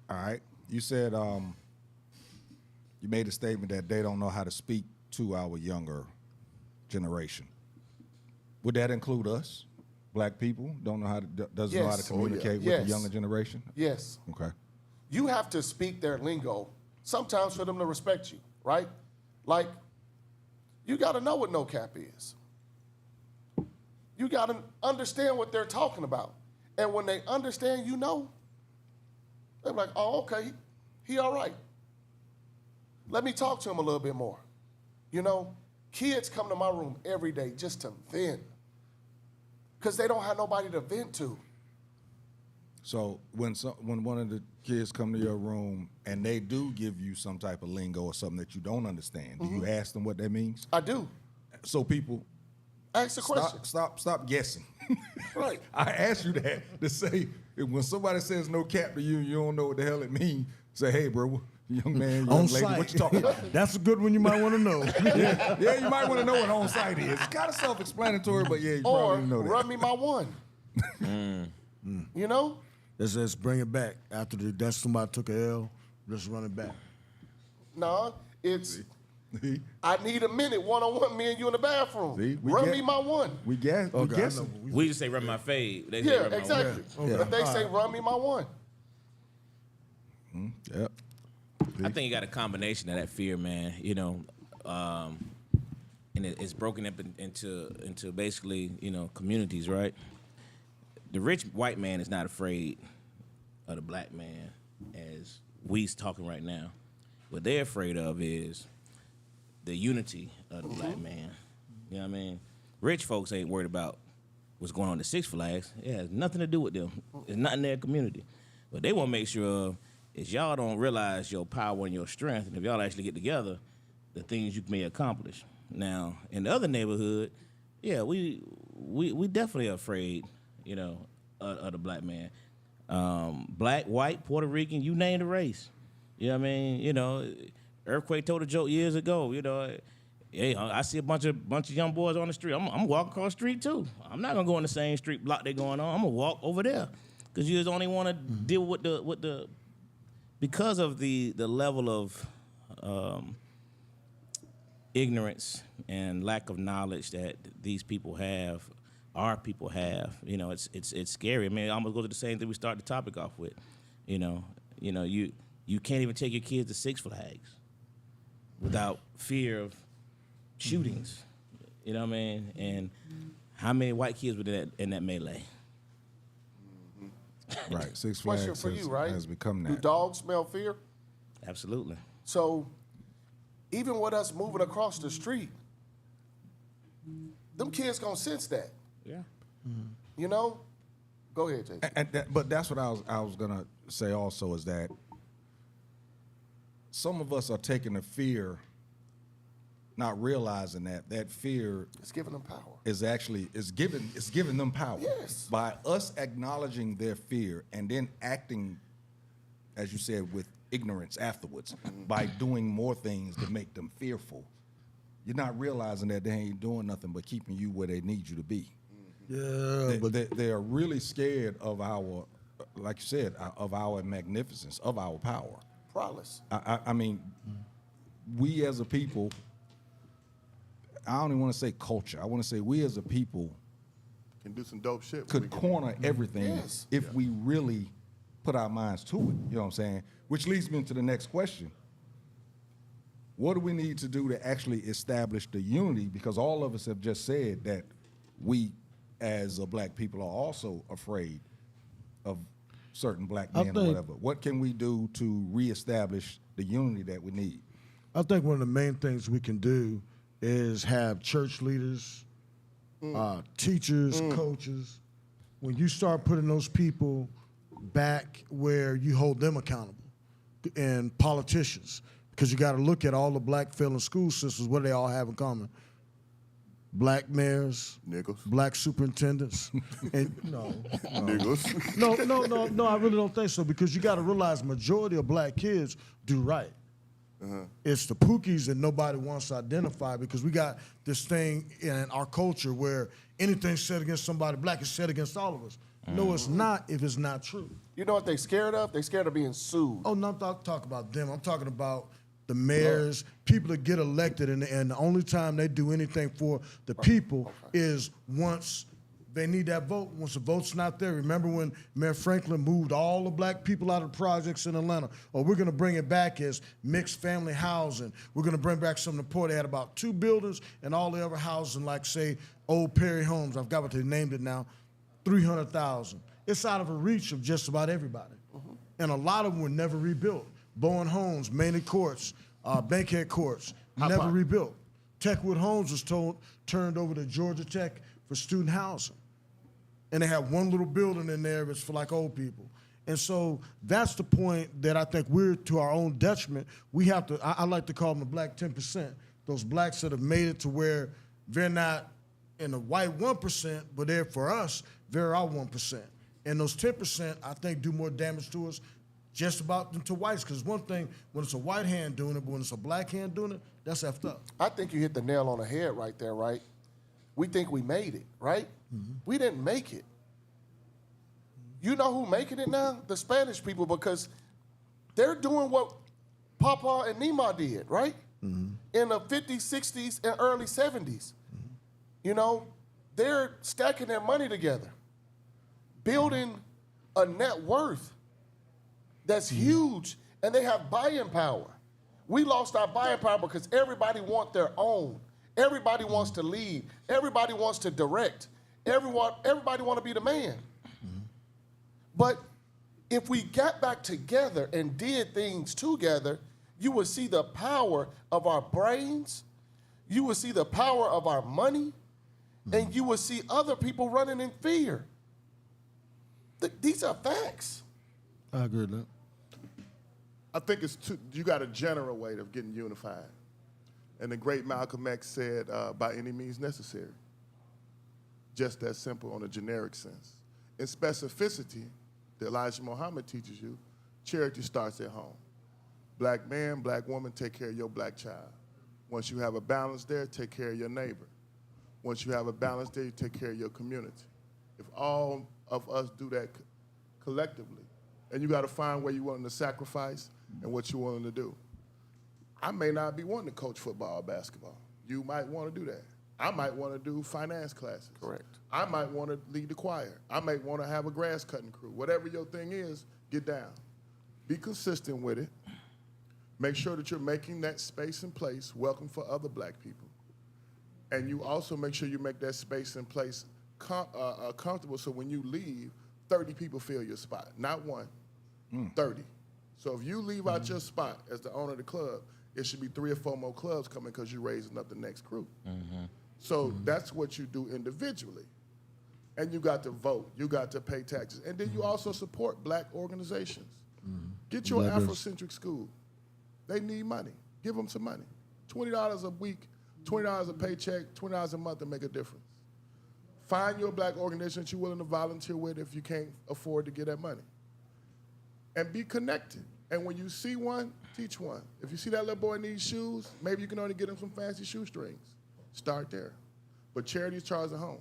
[SPEAKER 2] All right. You said you made a statement that they don't know how to speak to our younger generation. Would that include us? Black people doesn't know how to communicate with the younger generation?
[SPEAKER 6] Yes.
[SPEAKER 2] Okay.
[SPEAKER 6] You have to speak their lingo, sometimes for them to respect you, right? Like, you got to know what no cap is. You got to understand what they're talking about. And when they understand, they're like, oh, okay, he all right. Let me talk to him a little bit more. Kids come to my room every day just to vent because they don't have nobody to vent to.
[SPEAKER 2] So when one of the kids come to your room and they do give you some type of lingo or something that you don't understand, do you ask them what that means?
[SPEAKER 6] I do.
[SPEAKER 2] So people
[SPEAKER 6] Ask the question.
[SPEAKER 2] stop guessing.
[SPEAKER 6] Right.
[SPEAKER 2] I asked you that to say when somebody says no cap to you, you don't know what the hell it means. Say, hey, bro, young man, young
[SPEAKER 4] On
[SPEAKER 2] lady,
[SPEAKER 4] site.
[SPEAKER 2] what you talking about?
[SPEAKER 4] That's a good one you might want to know.
[SPEAKER 2] Yeah, you might want to know what on site is. It's kind of self-explanatory, but yeah, you
[SPEAKER 6] Or
[SPEAKER 2] probably know that.
[SPEAKER 6] run me my one.
[SPEAKER 4] Let's bring it back. After that's somebody took a L, let's run it back.
[SPEAKER 6] No, it's I need a minute, one-on-one, me and you in the bathroom.
[SPEAKER 2] See,
[SPEAKER 6] Run me my one.
[SPEAKER 2] We guess. We
[SPEAKER 4] Okay, I
[SPEAKER 2] guessing.
[SPEAKER 4] know.
[SPEAKER 5] We just say run my fade. They say
[SPEAKER 6] Yeah,
[SPEAKER 5] run my
[SPEAKER 6] exactly.
[SPEAKER 4] Yeah.
[SPEAKER 6] But they say run me my one.
[SPEAKER 2] Yep.
[SPEAKER 5] I think you got a combination of that fear, man. And it's broken up into basically communities, right? The rich white man is not afraid of the black man as we's talking right now. What they're afraid of is the unity of the black man. You know what I mean? Rich folks ain't worried about what's going on at Six Flags. It has nothing to do with them. It's not in their community. But they want to make sure is y'all don't realize your power and your strength, and if y'all actually get together, the things you may accomplish. Now, in the other neighborhood, yeah, we definitely are afraid, of the black man. Black, white, Puerto Rican, you name the race. You know what I mean? You know, Earthquake told a joke years ago. You know, hey, I see a bunch of young boys on the street. I'm walking across the street too. I'm not gonna go in the same street block they're going on. I'm gonna walk over there because you just only want to deal with the because of the level of ignorance and lack of knowledge that these people have, our people have. You know, it's scary. I mean, it almost goes to the same thing we started the topic off with. You can't even take your kids to Six Flags without fear of shootings. You know what I mean? And how many white kids were in that melee?
[SPEAKER 2] Right. Six
[SPEAKER 6] Question
[SPEAKER 2] Flags
[SPEAKER 6] for you, right?
[SPEAKER 2] has become
[SPEAKER 6] Do
[SPEAKER 2] that.
[SPEAKER 6] dogs smell fear?
[SPEAKER 5] Absolutely.
[SPEAKER 6] So even with us moving across the street, them kids gonna sense that.
[SPEAKER 5] Yeah.
[SPEAKER 6] You know? Go ahead, Jay.
[SPEAKER 2] But that's what I was gonna say also is that some of us are taking the fear, not realizing that fear
[SPEAKER 6] It's giving them power.
[SPEAKER 2] is actually giving them power.
[SPEAKER 6] Yes.
[SPEAKER 2] By us acknowledging their fear and then acting, as you said, with ignorance afterwards, by doing more things to make them fearful. You're not realizing that they ain't doing nothing but keeping you where they need you to be.
[SPEAKER 4] Yeah, but
[SPEAKER 2] They are really scared of our, like you said, of our magnificence, of our power.
[SPEAKER 6] Prowess.
[SPEAKER 2] I mean, we as a people, I don't even want to say culture. I want to say we as a people
[SPEAKER 7] Can do some dope shit. when we
[SPEAKER 2] could
[SPEAKER 7] get-
[SPEAKER 2] corner everything
[SPEAKER 6] Yes.
[SPEAKER 2] if we really put our minds to it. You know what I'm saying? Which leads me to the next question. What do we need to do to actually establish the unity? Because all of us have just said that we, as a black people, are also afraid of certain black
[SPEAKER 4] I
[SPEAKER 2] men or
[SPEAKER 4] think-
[SPEAKER 2] whatever. What can we do to reestablish the unity that we need?
[SPEAKER 4] I think one of the main things we can do is have church leaders, teachers, coaches. When you start putting those people back where you hold them accountable, and politicians, because you got to look at all the black failing school systems. What do they all have in common? Black mayors,
[SPEAKER 7] Niggas.
[SPEAKER 4] black superintendents, and no.
[SPEAKER 7] Niggas.
[SPEAKER 4] No, I really don't think so, because you got to realize majority of black kids do right. It's the pookies that nobody wants to identify, because we got this thing in our culture where anything said against somebody black is said against all of us. No, it's not if it's not true.
[SPEAKER 6] You know what they scared of? They scared of being sued.
[SPEAKER 4] Oh, no, I'm not talking about them. I'm talking about the mayors, people that get elected, and the only time they do anything for the people is once they need that vote. Once the vote's not there, remember when Mayor Franklin moved all the black people out of the projects in Atlanta? Or we're gonna bring it back as mixed family housing. We're gonna bring back some of the poor. They had about 2 buildings, and all the other housing, like say Old Perry Homes, I've got what they named it now, 300,000. It's out of the reach of just about everybody. And a lot of them were never rebuilt. Bowen Homes, Maney Courts, Bankhead Courts, never rebuilt. Techwood Homes was turned over to Georgia Tech for student housing. And they have one little building in there that's for like old people. And so that's the point that I think we're, to our own detriment, we have to, I like to call them the black 10%. Those blacks that have made it to where they're not in the white 1%, but they're, for us, they're our 1%. And those 10%, I think, do more damage to us just about than to whites. Because one thing, when it's a white hand doing it, but when it's a black hand doing it, that's effed up.
[SPEAKER 6] I think you hit the nail on the head right there, right? We think we made it, right? We didn't make it. You know who making it now? The Spanish people, because they're doing what Papa and Nima did, right? In the 50s, 60s, and early 70s. You know, they're stacking their money together, building a net worth that's huge, and they have buying power. We lost our buying power because everybody wants their own. Everybody wants to lead. Everybody wants to direct. Everybody want to be the man. But if we got back together and did things together, you would see the power of our brains, you would see the power of our money, and you would see other people running in fear. These are facts.
[SPEAKER 4] I agree with that.
[SPEAKER 7] I think you got a general way of getting unified. And the great Malcolm X said, by any means necessary. Just that simple on a generic sense. In specificity, that Elijah Muhammad teaches you, charity starts at home. Black man, black woman, take care of your black child. Once you have a balance there, take care of your neighbor. Once you have a balance there, you take care of your community. If all of us do that collectively, and you got to find where you want to sacrifice and what you want to do. I may not be wanting to coach football or basketball. You might want to do that. I might want to do finance classes.
[SPEAKER 6] Correct.
[SPEAKER 7] I might want to lead the choir. I might want to have a grass cutting crew. Whatever your thing is, get down. Be consistent with it. Make sure that you're making that space and place welcome for other black people. And you also make sure you make that space and place comfortable so when you leave, 30 people fill your spot. Not one, 30. So if you leave out your spot as the owner of the club, it should be 3 or 4 more clubs coming because you're raising up the next crew. So that's what you do individually. And you got to vote. You got to pay taxes. And then you also support black organizations. Get your Afrocentric school. They need money. Give them some money. $20 a week, $20 a paycheck, $20 a month to make a difference. Find your black organization that you're willing to volunteer with if you can't afford to get that money. And be connected. And when you see one, teach one. If you see that little boy needs shoes, maybe you can only get him some fancy shoestrings. Start there. But charities charge at home.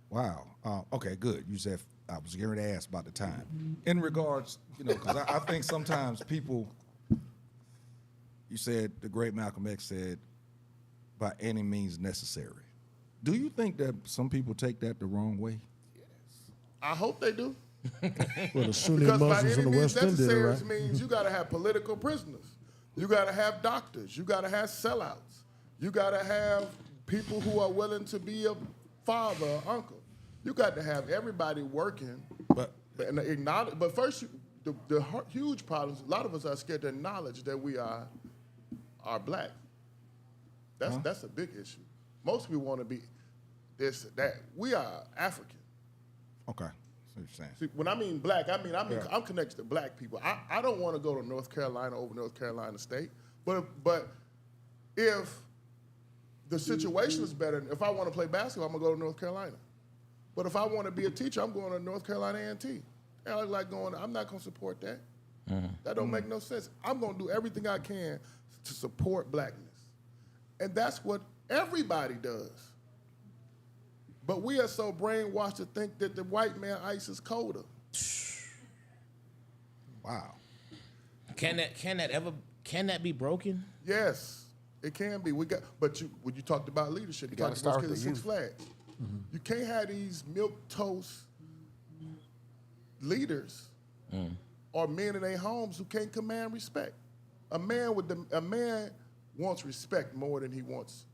[SPEAKER 2] Wow. Okay, good. You said I was getting ready to ask about the time. In regards, because I think sometimes people, you said the great Malcolm X said, by any means necessary. Do you think that some people take that the wrong way?
[SPEAKER 7] I hope they do.
[SPEAKER 4] Well, the Sunni
[SPEAKER 7] Because by
[SPEAKER 4] Muslims
[SPEAKER 7] any
[SPEAKER 4] in the
[SPEAKER 7] means
[SPEAKER 4] West End did it,
[SPEAKER 7] necessary
[SPEAKER 4] right?
[SPEAKER 7] means you got to have political prisoners. You got to have doctors. You got to have sellouts. You got to have people who are willing to be a father or uncle. You got to have everybody working.
[SPEAKER 2] But
[SPEAKER 7] And acknowledge, but first, the huge problem is a lot of us are scared to acknowledge that we are black. That's a big issue. Most people want to be this, that. We are African.
[SPEAKER 2] okay, that's what you're saying.
[SPEAKER 7] See, when I mean black, I mean I'm connected to black people. I don't want to go to North Carolina over North Carolina State, but if the situation is better, if I want to play basketball, I'm gonna go to North Carolina. But if I want to be a teacher, I'm going to North Carolina A&T. I like going. I'm not gonna support that. That don't make no sense. I'm gonna do everything I can to support blackness, and that's what everybody does. But we are so brainwashed to think that the white man ice is colder.
[SPEAKER 2] Wow.
[SPEAKER 5] Can that be broken?
[SPEAKER 7] Yes, it can be. When you talked about leadership, you
[SPEAKER 6] gotta
[SPEAKER 7] talked about
[SPEAKER 6] start with
[SPEAKER 7] Six
[SPEAKER 6] the youth.
[SPEAKER 7] Flags. You can't have these milquetoast leaders or men in their homes who can't command respect. A man wants respect more than he wants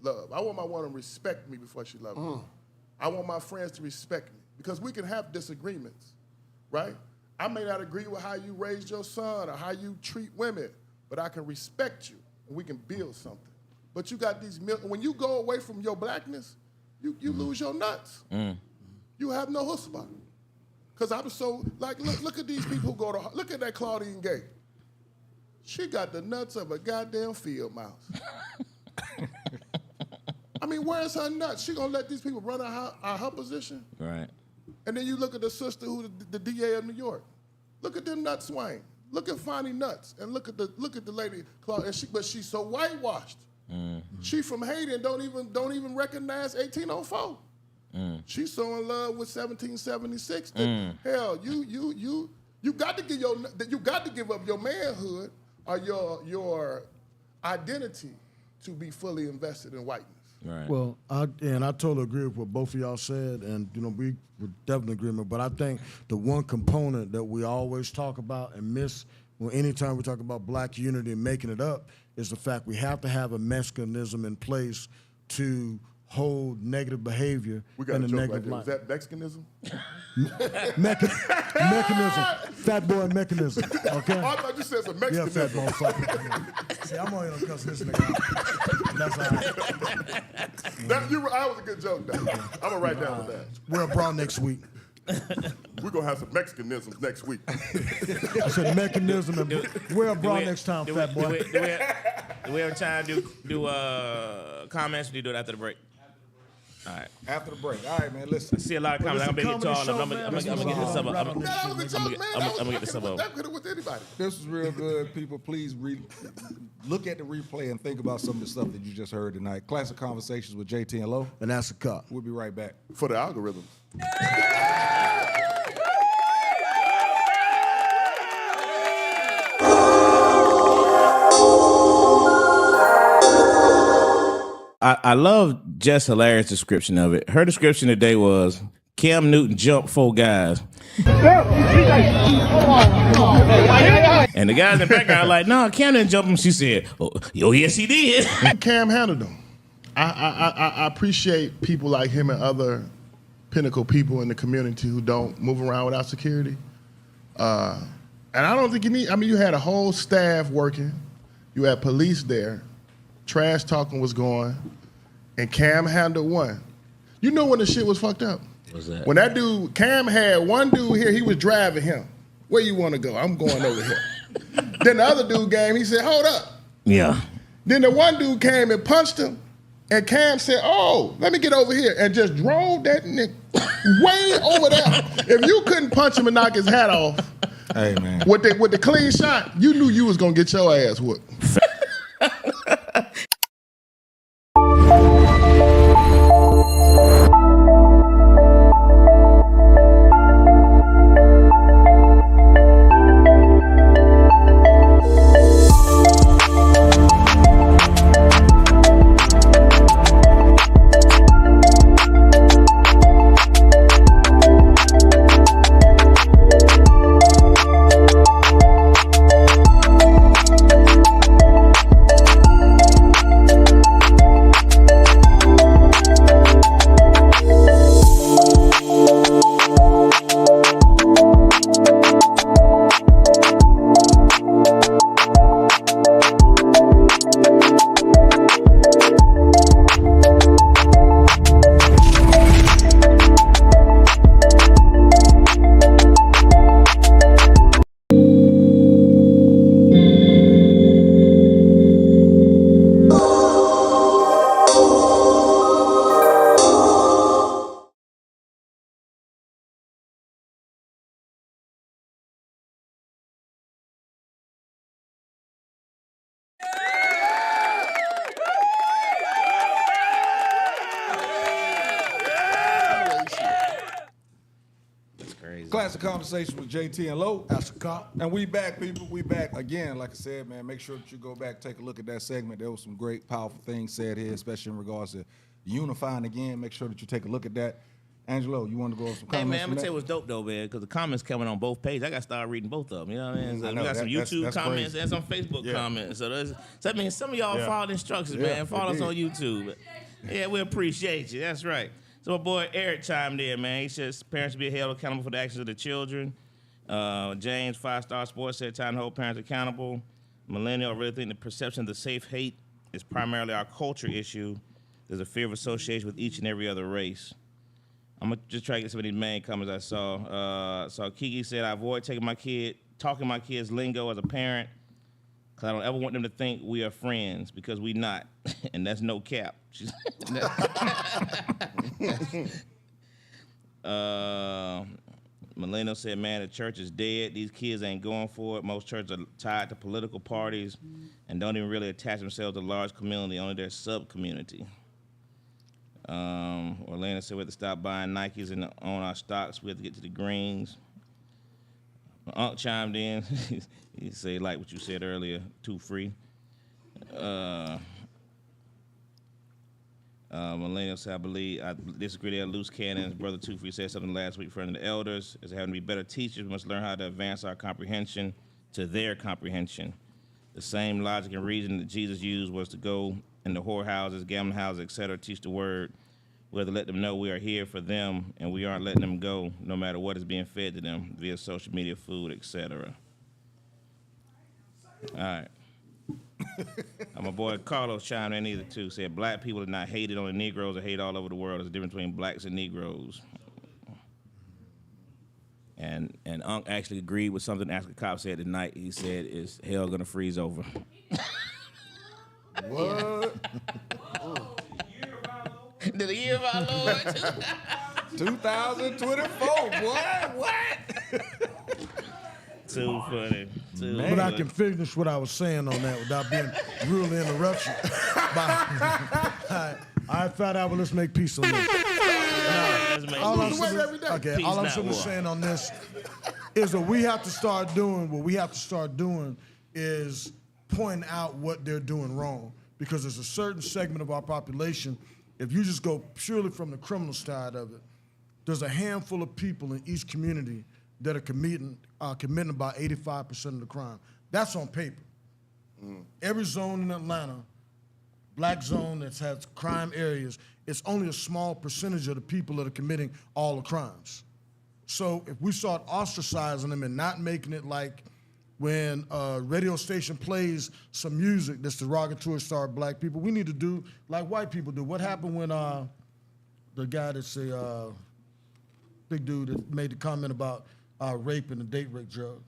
[SPEAKER 7] love. I want my woman to respect me before she loves me. I want my friends to respect me because we can have disagreements, right? I may not agree with how you raised your son or how you treat women, but I can respect you and we can build something. But you got these when you go away from your blackness, you lose your nuts. You have no chutzpah. Because I'm so, like, look at these people who go to, look at that Claudine Gay. She got the nuts of a goddamn field mouse. I mean, where's her nuts? She gonna let these people run her position?
[SPEAKER 5] Right.
[SPEAKER 7] And then you look at the sister who's the DA of New York. Look at them nuts swing. Look at Fonnie Nuts. And look at the lady, Claudia, but she's so whitewashed. She from Haiti and don't even recognize 1804. She's so in love with 1776 that hell, you got to give up your manhood or your identity to be fully invested in whiteness.
[SPEAKER 5] Right.
[SPEAKER 4] Well, I totally agree with what both of y'all said, and we were definitely in agreement. But I think the one component that we always talk about and miss anytime we talk about black unity and making it up is the fact we have to have a mechanism in place to hold negative behavior
[SPEAKER 7] We got
[SPEAKER 4] in
[SPEAKER 7] a
[SPEAKER 4] a
[SPEAKER 7] joke
[SPEAKER 4] negative
[SPEAKER 7] right there. Is
[SPEAKER 4] light.
[SPEAKER 7] that Mexicanism?
[SPEAKER 4] Mechanism, fat boy mechanism. Okay.
[SPEAKER 7] Oh, I thought you said some
[SPEAKER 4] Yeah, fat
[SPEAKER 7] Mexicanism.
[SPEAKER 4] motherfucker. See, I'm only gonna cuss this nigga out. That's all right.
[SPEAKER 7] That was a good joke, though. I'm gonna write down with that.
[SPEAKER 4] Wear a bra next week.
[SPEAKER 7] We're gonna have some Mexicanisms next week.
[SPEAKER 4] I said mechanism and wear a bra next time, fat boy.
[SPEAKER 5] Do we have time to do comments? Or do you do it after the break? All right.
[SPEAKER 2] After the break. All right, man. Listen.
[SPEAKER 5] I see a lot of comments. I'm gonna get to all of them. I'm gonna get this up.
[SPEAKER 7] That was a joke, man.
[SPEAKER 5] I'm gonna get this up.
[SPEAKER 7] That could have with anybody.
[SPEAKER 2] This was real good. People, please look at the replay and think about some of the stuff that you just heard tonight. Classic Conversations with JT and Lo.
[SPEAKER 4] And that's a cut.
[SPEAKER 2] We'll be right back.
[SPEAKER 7] For the algorithm.
[SPEAKER 5] I love Jess Hilarious' description of it. Her description today was Cam Newton jumped 4 guys. And the guys in the background are like, no, Cam didn't jump him. She said, oh, yes, he did.
[SPEAKER 7] Cam handled them. I appreciate people like him and other pinnacle people in the community who don't move around without security. And I don't think you had a whole staff working. You had police there. Trash talking was going. And Cam handled one. You know when the shit was fucked up?
[SPEAKER 5] What's that?
[SPEAKER 7] When that dude, Cam had one dude here, he was driving him. Where you want to go? I'm going over here. Then the other dude came, he said, hold up.
[SPEAKER 5] Yeah.
[SPEAKER 7] Then the one dude came and punched him, and Cam said, oh, let me get over here, and just drove that nigga way over there. If you couldn't punch him and knock his hat off,
[SPEAKER 2] Hey, man.
[SPEAKER 7] with the clean shot, you knew you was going to get your ass whooped.
[SPEAKER 2] Classic Conversation with JT and Lo.
[SPEAKER 4] That's a cut.
[SPEAKER 2] And we back, people. We back again. Like I said, man, make sure that you go back, take a look at that segment. There was some great, powerful things said here, especially in regards to unifying again. Make sure that you take a look at that. Angelo, you want to go over some comments?
[SPEAKER 5] Hey, man, I'm
[SPEAKER 2] from
[SPEAKER 5] going to
[SPEAKER 2] that?
[SPEAKER 5] tell you what's dope, though, man, because the comments coming on both pages. I got to start reading both of them, you know what I mean? So
[SPEAKER 2] I know,
[SPEAKER 5] we got some YouTube
[SPEAKER 2] that's
[SPEAKER 5] comments
[SPEAKER 2] crazy.
[SPEAKER 5] and some Facebook comments. So that means some of y'all followed instructions,
[SPEAKER 2] Yeah,
[SPEAKER 5] man. Follow us
[SPEAKER 2] they
[SPEAKER 5] on YouTube. Yeah, we appreciate you. That's right. So my boy Eric chimed in, man. He says parents should be held accountable for the actions of the children. James, 5-Star Sports, said time to hold parents accountable. Millennial really think the perception of the safe hate is primarily our culture issue. There's a fear of association with each and every other race. I'm gonna just try to get some of these main comments I saw. So Kiki said, I avoid talking my kids lingo as a parent, because I don't ever want them to think we are friends, because we not, and that's no cap. Millennial said, man, the church is dead. These kids ain't going for it. Most churches are tied to political parties and don't even really attach themselves to a large community, only their sub-community. Orlando said we have to stop buying Nikes and own our stocks. We have to get to the greens. Unc chimed in. He said, like what you said earlier, too free. Millennial said, I disagree there. Loose cannons. Brother Too Free said something last week in front of the elders. Is having to be better teachers. We must learn how to advance our comprehension to their comprehension. The same logic and reason that Jesus used was to go into whorehouses, gambling houses, etc., teach the word. We have to let them know we are here for them, and we aren't letting them go, no matter what is being fed to them via social media, food, etc. All right. My boy Carlos chimed in either too. Said black people are not hated on the Negroes, are hated all over the world. There's a difference between blacks and Negroes. And Unc actually agreed with something Ask a Cop said tonight. He said, "Is hell gonna freeze over?"
[SPEAKER 2] What?
[SPEAKER 5] The year of our Lord.
[SPEAKER 2] 2024, boy. What?
[SPEAKER 3] Too funny. Too
[SPEAKER 4] But I
[SPEAKER 3] funny.
[SPEAKER 4] can finish what I was saying on that without being rudely interrupted. All right, Fat Albert, let's make peace on this.
[SPEAKER 3] Let's make
[SPEAKER 4] All I'm
[SPEAKER 3] peace.
[SPEAKER 4] simply,
[SPEAKER 6] every day.
[SPEAKER 4] okay,
[SPEAKER 3] Peace,
[SPEAKER 4] all I'm
[SPEAKER 3] not
[SPEAKER 4] simply
[SPEAKER 3] war.
[SPEAKER 4] saying on this is what we have to start doing is pointing out what they're doing wrong. Because there's a certain segment of our population, if you just go purely from the criminal side of it, there's a handful of people in each community that are committing about 85% of the crime. That's on paper. Every zone in Atlanta, black zone that has crime areas, it's only a small percentage of the people that are committing all the crimes. So if we start ostracizing them and not making it like when a radio station plays some music that's derogatory toward black people, we need to do like white people do. What happened when the guy that's a big dude that made the comment about rape and the date rape drug?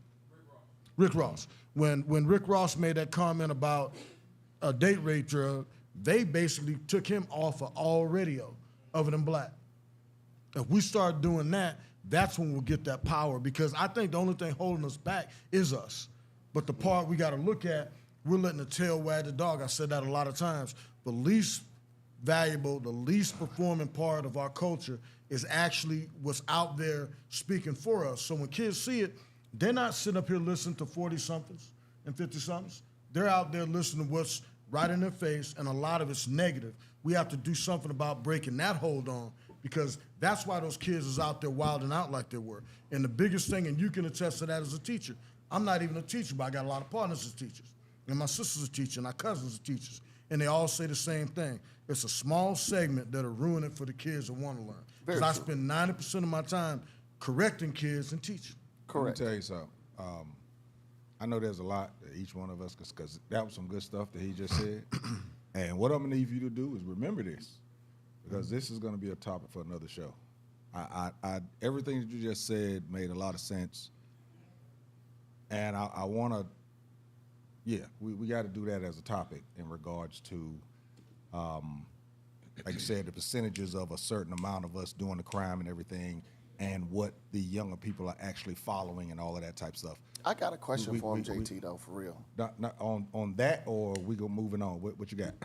[SPEAKER 4] Rick Ross. When Rick Ross made that comment about a date rape drug, they basically took him off of all radio other than black. If we start doing that, that's when we'll get that power, because I think the only thing holding us back is us. But the part we got to look at, we're letting the tail wag the dog. I said that a lot of times. The least valuable, the least performing part of our culture is actually what's out there speaking for us. So when kids see it, they're not sitting up here listening to 40-somethings and 50-somethings. They're out there listening to what's right in their face, and a lot of it's negative. We have to do something about breaking that hold on, because that's why those kids is out there wilding out like they were. And the biggest thing, and you can attest to that as a teacher, I'm not even a teacher, but I got a lot of partners as teachers. And my sister's a teacher, and our cousins are teachers. And they all say the same thing. It's a small segment that are ruining it for the kids that want to learn. Because I spend 90% of my time correcting kids and teaching.
[SPEAKER 6] Correct.
[SPEAKER 2] Let me tell you something. I know there's a lot that each one of us, because that was some good stuff that he just said. And what I'm going to need you to do is remember this, because this is going to be a topic for another show. Everything that you just said made a lot of sense. And I want to, we got to do that as a topic in regards to, like you said, the percentages of a certain amount of us doing the crime and everything, and what the younger people are actually following and all of that type of stuff.
[SPEAKER 6] I got a question for him, JT, though, for real.
[SPEAKER 2] Not on that, or we go moving on? What you got?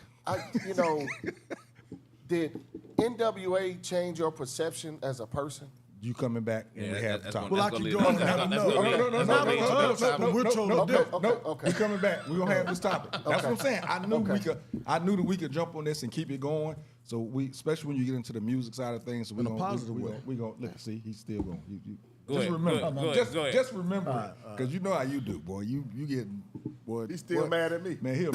[SPEAKER 6] Did NWA change your perception as a person?
[SPEAKER 2] You coming back and we have the topic.
[SPEAKER 4] Well, I can go on that. No. We're told different.
[SPEAKER 6] Okay.
[SPEAKER 2] We coming back. We're gonna have this topic. That's what I'm saying. I knew that we could jump on this and keep it going. So we, especially when you get into the music side of things, so
[SPEAKER 4] In a positive way.
[SPEAKER 2] We gonna look. See, he's still going.
[SPEAKER 3] Go
[SPEAKER 2] Just
[SPEAKER 3] ahead,
[SPEAKER 2] remember.
[SPEAKER 3] go ahead.
[SPEAKER 2] Just remember, because you know how you do, boy. You get, boy.
[SPEAKER 6] He's still mad at me.
[SPEAKER 2] Man, he'll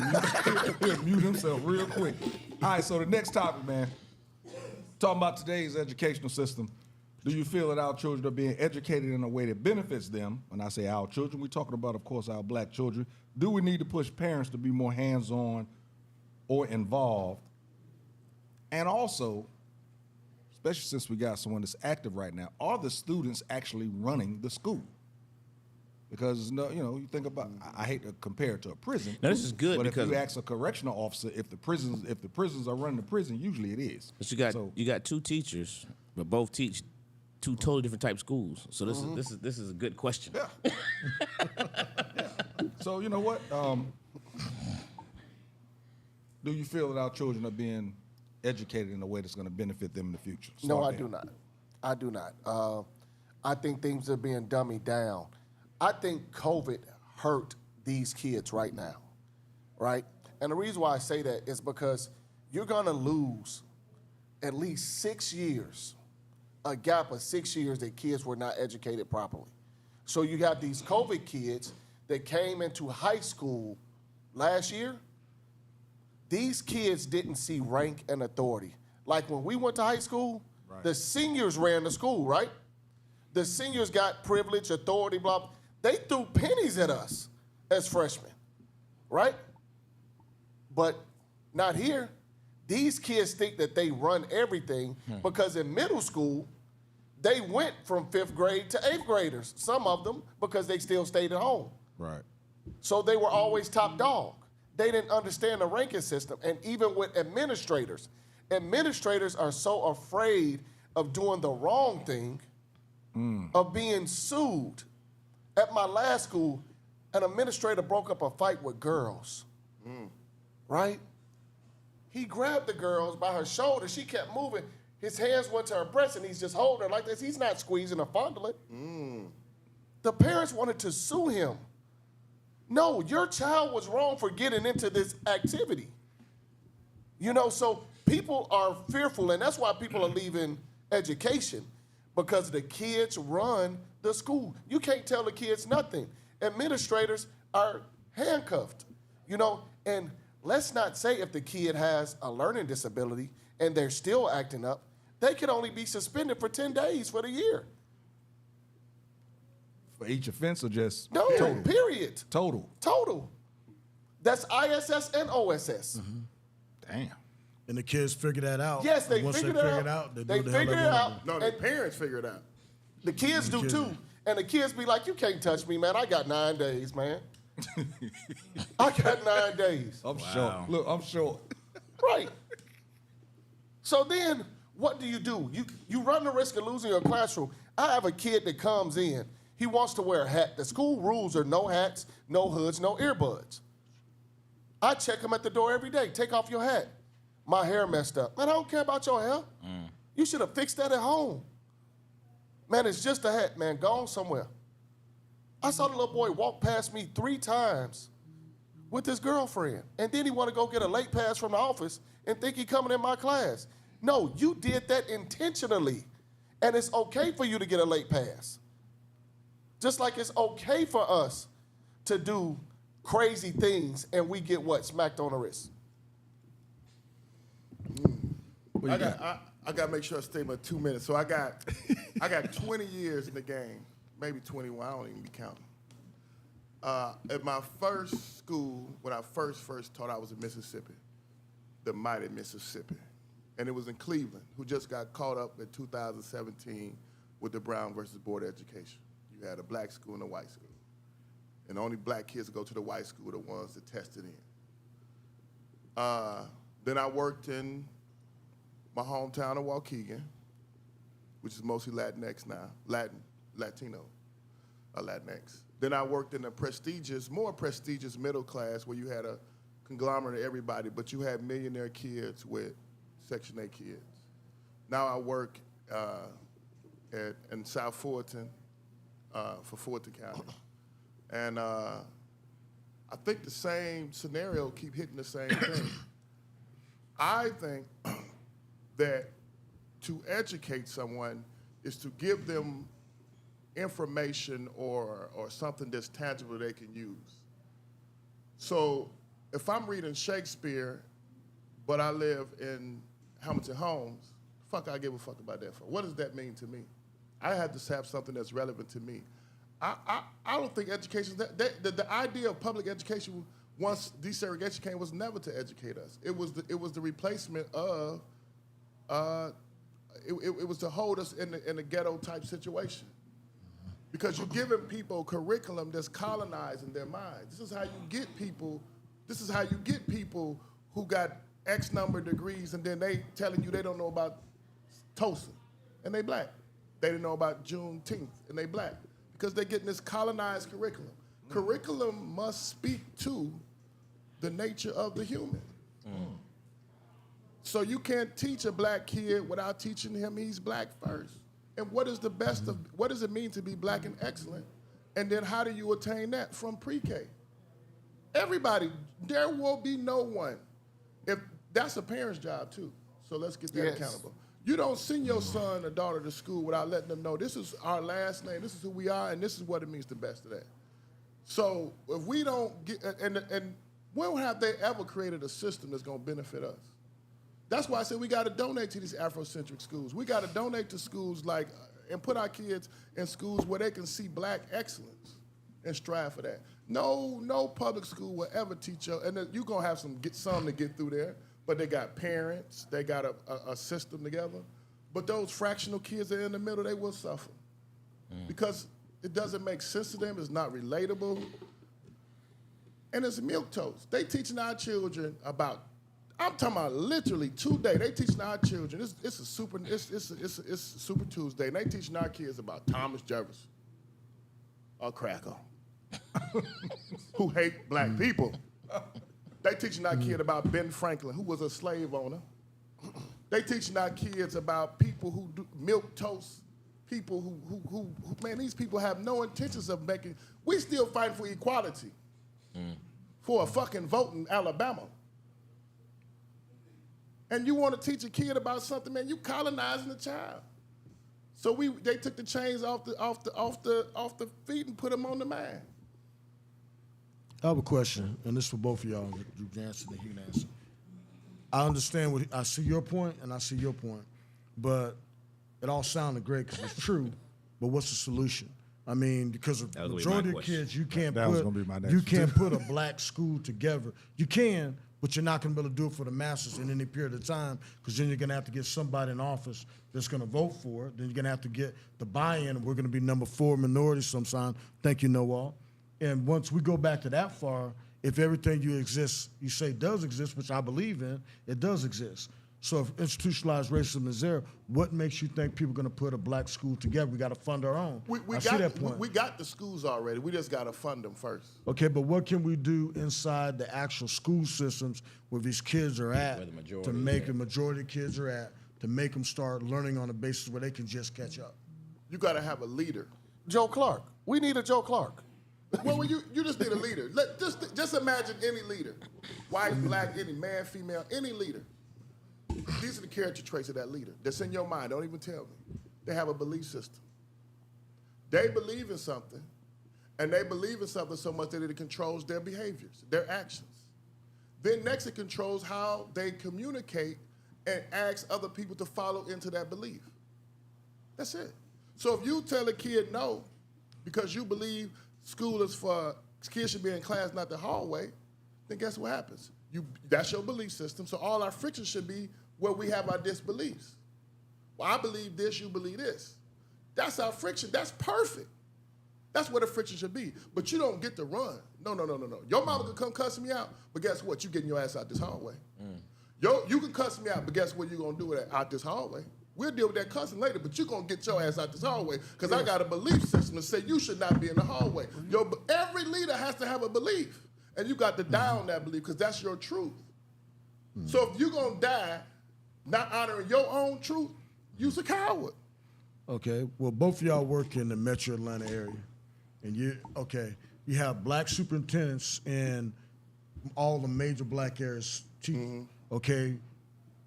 [SPEAKER 2] mute himself real quick. All right. So the next topic, man. Talking about today's educational system. Do you feel that our children are being educated in a way that benefits them? When I say our children, we're talking about, of course, our black children. Do we need to push parents to be more hands-on or involved? And also, especially since we got someone that's active right now, are the students actually running the school? Because you think about, I hate to compare it to a prison.
[SPEAKER 5] No, this is good,
[SPEAKER 2] but
[SPEAKER 5] because
[SPEAKER 2] if you ask a correctional officer if the prisons are running the prison, usually it is.
[SPEAKER 5] But you got two teachers, but both teach two totally different type schools. So this is a good question.
[SPEAKER 2] Yeah. So you know what? Do you feel that our children are being educated in a way that's going to benefit them in the future?
[SPEAKER 6] No, I do not. I do not. I think things are being dummied down. I think COVID hurt these kids right now, right? And the reason why I say that is because you're going to lose at least 6 years, a gap of 6 years that kids were not educated properly. So you got these COVID kids that came into high school last year. These kids didn't see rank and authority. Like when we went to high school, the seniors ran the school, right? The seniors got privilege, authority, blah, blah. They threw pennies at us as freshmen, right? But not here. These kids think that they run everything because in middle school, they went from 5th grade to 8th graders, some of them, because they still stayed at home.
[SPEAKER 2] Right.
[SPEAKER 6] So they were always top dog. They didn't understand the ranking system. And even with administrators, Administrators are so afraid of doing the wrong thing, of being sued. At my last school, an administrator broke up a fight with girls, right? He grabbed the girls by her shoulder. She kept moving. His hands went to her breast, and he's just holding her like this. He's not squeezing or fondling. The parents wanted to sue him. No, your child was wrong for getting into this activity. You know, so people are fearful, and that's why people are leaving education, because the kids run the school. You can't tell the kids nothing. Administrators are handcuffed, you know, and let's not say if the kid has a learning disability and they're still acting up, they could only be suspended for 10 days for the year.
[SPEAKER 2] For each offense or just
[SPEAKER 6] No,
[SPEAKER 2] total?
[SPEAKER 6] period.
[SPEAKER 2] Total.
[SPEAKER 6] That's ISS and OSS.
[SPEAKER 2] Damn.
[SPEAKER 4] And the kids figure that out.
[SPEAKER 6] Yes, they
[SPEAKER 4] And once
[SPEAKER 6] figured
[SPEAKER 4] they
[SPEAKER 6] it
[SPEAKER 4] figure it
[SPEAKER 6] out.
[SPEAKER 4] out, they
[SPEAKER 6] They
[SPEAKER 4] do the hell
[SPEAKER 6] figured
[SPEAKER 4] they
[SPEAKER 6] it
[SPEAKER 4] wanna
[SPEAKER 6] out.
[SPEAKER 4] do.
[SPEAKER 7] No, the parents figure it out.
[SPEAKER 6] The kids do
[SPEAKER 4] kids
[SPEAKER 6] too.
[SPEAKER 4] do.
[SPEAKER 6] And the kids be like, you can't touch me, man. I got 9 days, man. I got 9 days.
[SPEAKER 2] I'm sure. Look, I'm sure.
[SPEAKER 6] Right. So then what do? You run the risk of losing your classroom. I have a kid that comes in. He wants to wear a hat. The school rules are no hats, no hoods, no earbuds. I check him at the door every day. Take off your hat. My hair messed up. Man, I don't care about your hair. You should have fixed that at home. Man, it's just a hat, man. Go on somewhere. I saw the little boy walk past me 3 times with his girlfriend. And then he want to go get a late pass from the office and think he coming in my class. No, you did that intentionally. And it's okay for you to get a late pass. Just like it's okay for us to do crazy things and we get what? Smacked on the wrist.
[SPEAKER 7] I got to make sure I stay my 2 minutes. So I got 20 years in the game, maybe 21. I don't even be counting. At my first school, when I first taught, I was in Mississippi, the mighty Mississippi, and it was in Cleveland, who just got caught up in 2017 with the Brown versus Board of Education. You had a black school and a white school, and only black kids that go to the white school are the ones that tested in. Then I worked in my hometown of Waukegan, which is mostly Latinx now, Latino, Latinx. Then I worked in a more prestigious middle class where you had a conglomerate of everybody, but you had millionaire kids with Section 8 kids. Now I work in South Fulton for Fulton County. And I think the same scenario keep hitting the same thing. I think that to educate someone is to give them information or something that's tangible they can use. So if I'm reading Shakespeare, but I live in Hamilton Homes, fuck I give a fuck about that for? What does that mean to me? I have to have something that's relevant to me. I don't think education, the idea of public education once desegregation came was never to educate us. It was the replacement of, it was to hold us in a ghetto type situation. Because you're giving people curriculum that's colonizing their minds. This is how you get people who got X number of degrees and then they telling you they don't know about Tulsa and they black. They didn't know about Juneteenth and they black. Because they're getting this colonized curriculum. Curriculum must speak to the nature of the human. So you can't teach a black kid without teaching him he's black first. And what is what does it mean to be black and excellent? And then how do you attain that from pre-K? Everybody, there will be no one. If that's a parent's job too. So let's get that accountable. You don't send your son or daughter to school without letting them know this is our last name, this is who we are, and this is what it means to best of that. So if we don't get, and when have they ever created a system that's gonna benefit us? That's why I said we gotta donate to these Afrocentric schools. We gotta donate to schools like, and put our kids in schools where they can see black excellence and strive for that. No public school will ever teach you, and you're gonna have some to get through there, but they got parents, they got a system together. But those fractional kids that are in the middle, they will suffer. Because it doesn't make sense to them, it's not relatable. And it's milquetoast. They teaching our children about I'm talking about literally 2 days. They teaching our children. It's a super Tuesday, and they teaching our kids about Thomas Jefferson, a cracker, who hate black people. They teaching our kid about Ben Franklin, who was a slave owner. They teaching our kids about people who do milk toast. People who man, these people have no intentions of making. We still fighting for equality, for a fucking vote in Alabama. And you want to teach a kid about something, man? You colonizing the child. So they took the chains off the feet and put them on the man.
[SPEAKER 4] I have a question, and this is for both of y'all. You can answer and he can answer. I understand I see your point, and I see your point, but it all sounded great because it's true. But what's the solution? I mean, because of the majority of kids, you can't put a black school together. You can, but you're not going to be able to do it for the masses in any period of time, because then you're going to have to get somebody in office that's going to vote for it. Then you're going to have to get the buy-in. We're going to be number 4 minority sometime. Thank you, Noel. And once we go back to that far, if everything you say does exist, which I believe in, it does exist. So if institutionalized racism is there, what makes you think people are going to put a black school together? We got to fund our own. I see that point.
[SPEAKER 7] We got the schools already. We just got to fund them first.
[SPEAKER 4] Okay, but what can we do inside the actual school systems where these kids are at to make the majority of kids are at, to make them start learning on a basis where they can just catch up?
[SPEAKER 7] You got to have a leader.
[SPEAKER 6] Joe Clark. We need a Joe Clark.
[SPEAKER 7] Well, you just need a leader. Just imagine any leader, white, black, any man, female, any leader. These are the character traits of that leader that's in your mind. Don't even tell me. They have a belief system. They believe in something, and they believe in something so much that it controls their behaviors, their actions. Then next it controls how they communicate and ask other people to follow into that belief. That's it. So if you tell a kid no, because you believe school is for kids should be in class, not the hallway, then guess what happens? That's your belief system. So all our friction should be where we have our disbeliefs. Well, I believe this, you believe this. That's our friction. That's perfect. That's where the friction should be. But you don't get to run. No. Your mama can come cuss me out, but guess what? You getting your ass out this hallway. You can cuss me out, but guess what you're going to do with it out this hallway? We'll deal with that cussing later, but you're going to get your ass out this hallway because I got a belief system that say you should not be in the hallway. Every leader has to have a belief, and you got to die on that belief because that's your truth. So if you're going to die not honoring your own truth, you's a coward.
[SPEAKER 4] Okay, well, both of y'all work in the metro Atlanta area. And you have black superintendents in all the major black areas, okay?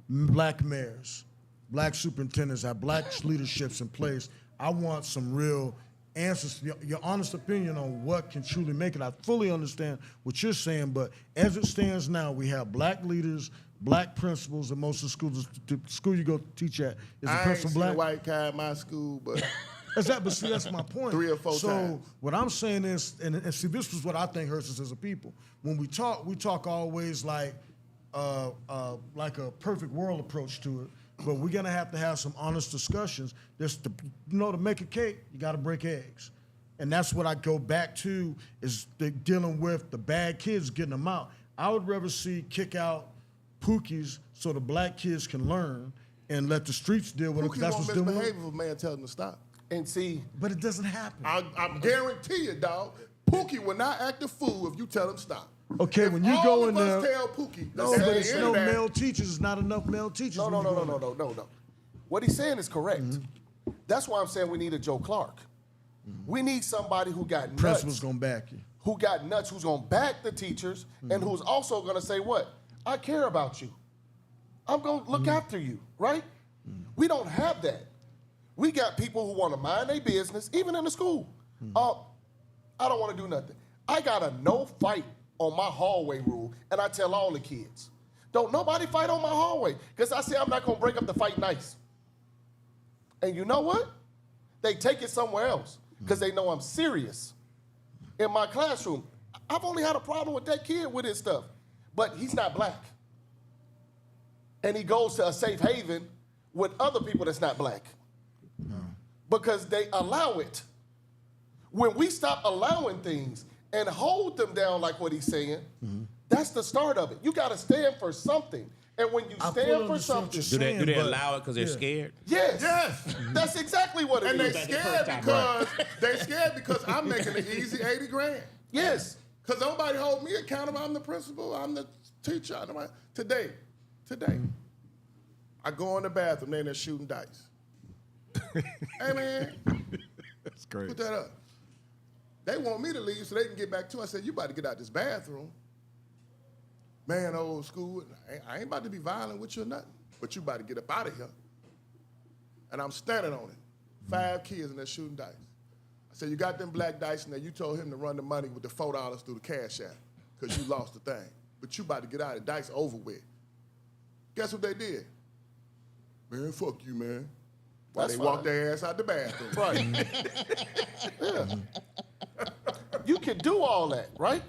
[SPEAKER 4] Black mayors, black superintendents, have black leaderships in place. I want some real answers, your honest opinion on what can truly make it. I fully understand what you're saying, but as it stands now, we have black leaders, black principals in most of the schools. The school you go teach at is the principal black.
[SPEAKER 7] I ain't seen a white guy in my school, but
[SPEAKER 4] but see, that's my point.
[SPEAKER 7] 3 or 4 times.
[SPEAKER 4] So what I'm saying is, and see, this is what I think hurts us as a people. When we talk always like a perfect world approach to it. But we're gonna have to have some honest discussions. To make a cake, you gotta break eggs. And that's what I go back to, is dealing with the bad kids, getting them out. I would rather see kick out Pookies so the black kids can learn and let the streets deal with it.
[SPEAKER 7] Pookie
[SPEAKER 4] That's
[SPEAKER 7] won't
[SPEAKER 4] what's doing.
[SPEAKER 7] misbehave if a man tells him to stop.
[SPEAKER 6] And see,
[SPEAKER 4] But it doesn't happen.
[SPEAKER 7] I guarantee you, dog, Pookie will not act a fool if you tell him stop.
[SPEAKER 4] Okay,
[SPEAKER 7] if
[SPEAKER 4] when you go in there,
[SPEAKER 7] all of us tell Pookie,
[SPEAKER 4] no, but it's no male teachers. It's not enough male teachers.
[SPEAKER 6] No. What he's saying is correct. That's why I'm saying we need a Joe Clark. We need somebody who got nuts.
[SPEAKER 4] Principal's gonna back you.
[SPEAKER 6] Who got nuts, who's gonna back the teachers, and who's also gonna say what? I care about you. I'm gonna look after you, right? We don't have that. We got people who wanna mind their business, even in the school. I don't wanna do nothing. I got a no fight on my hallway rule, and I tell all the kids, don't nobody fight on my hallway, because I say I'm not gonna break up the fight nice. And you know what? They take it somewhere else, because they know I'm serious. In my classroom, I've only had a problem with that kid with his stuff, but he's not black. And he goes to a safe haven with other people that's not black. Because they allow it. When we stop allowing things, and hold them down like what he's saying, that's the start of it. You got to stand for something. And when you
[SPEAKER 4] I
[SPEAKER 6] stand
[SPEAKER 4] fully
[SPEAKER 6] for
[SPEAKER 4] understand what
[SPEAKER 6] something,
[SPEAKER 4] you're
[SPEAKER 5] Do they
[SPEAKER 4] saying, but-
[SPEAKER 5] allow it because they're scared?
[SPEAKER 6] yes,
[SPEAKER 7] Yes.
[SPEAKER 6] that's exactly what it
[SPEAKER 7] And they
[SPEAKER 6] is.
[SPEAKER 7] scared because I'm making an easy 80 grand.
[SPEAKER 6] Yes.
[SPEAKER 7] Because nobody hold me accountable. I'm the principal. I'm the teacher. Today, I go in the bathroom. They in there shooting dice. Hey, man.
[SPEAKER 2] That's crazy.
[SPEAKER 7] Put that up. They want me to leave so they can get back to. I said, you about to get out this bathroom. Man, old school. I ain't about to be violent with you or nothing. But you about to get up out of here. And I'm standing on it. 5 kids in there shooting dice. I said, you got them black dice in there. You told him to run the money with the $4 through the cash app because you lost the thing. But you about to get out of the dice over with. Guess what they did? Man, fuck you, man. While
[SPEAKER 6] That's
[SPEAKER 7] they walked
[SPEAKER 6] fine.
[SPEAKER 7] their ass out the bathroom.
[SPEAKER 6] Right. Yeah. You can do all that, right?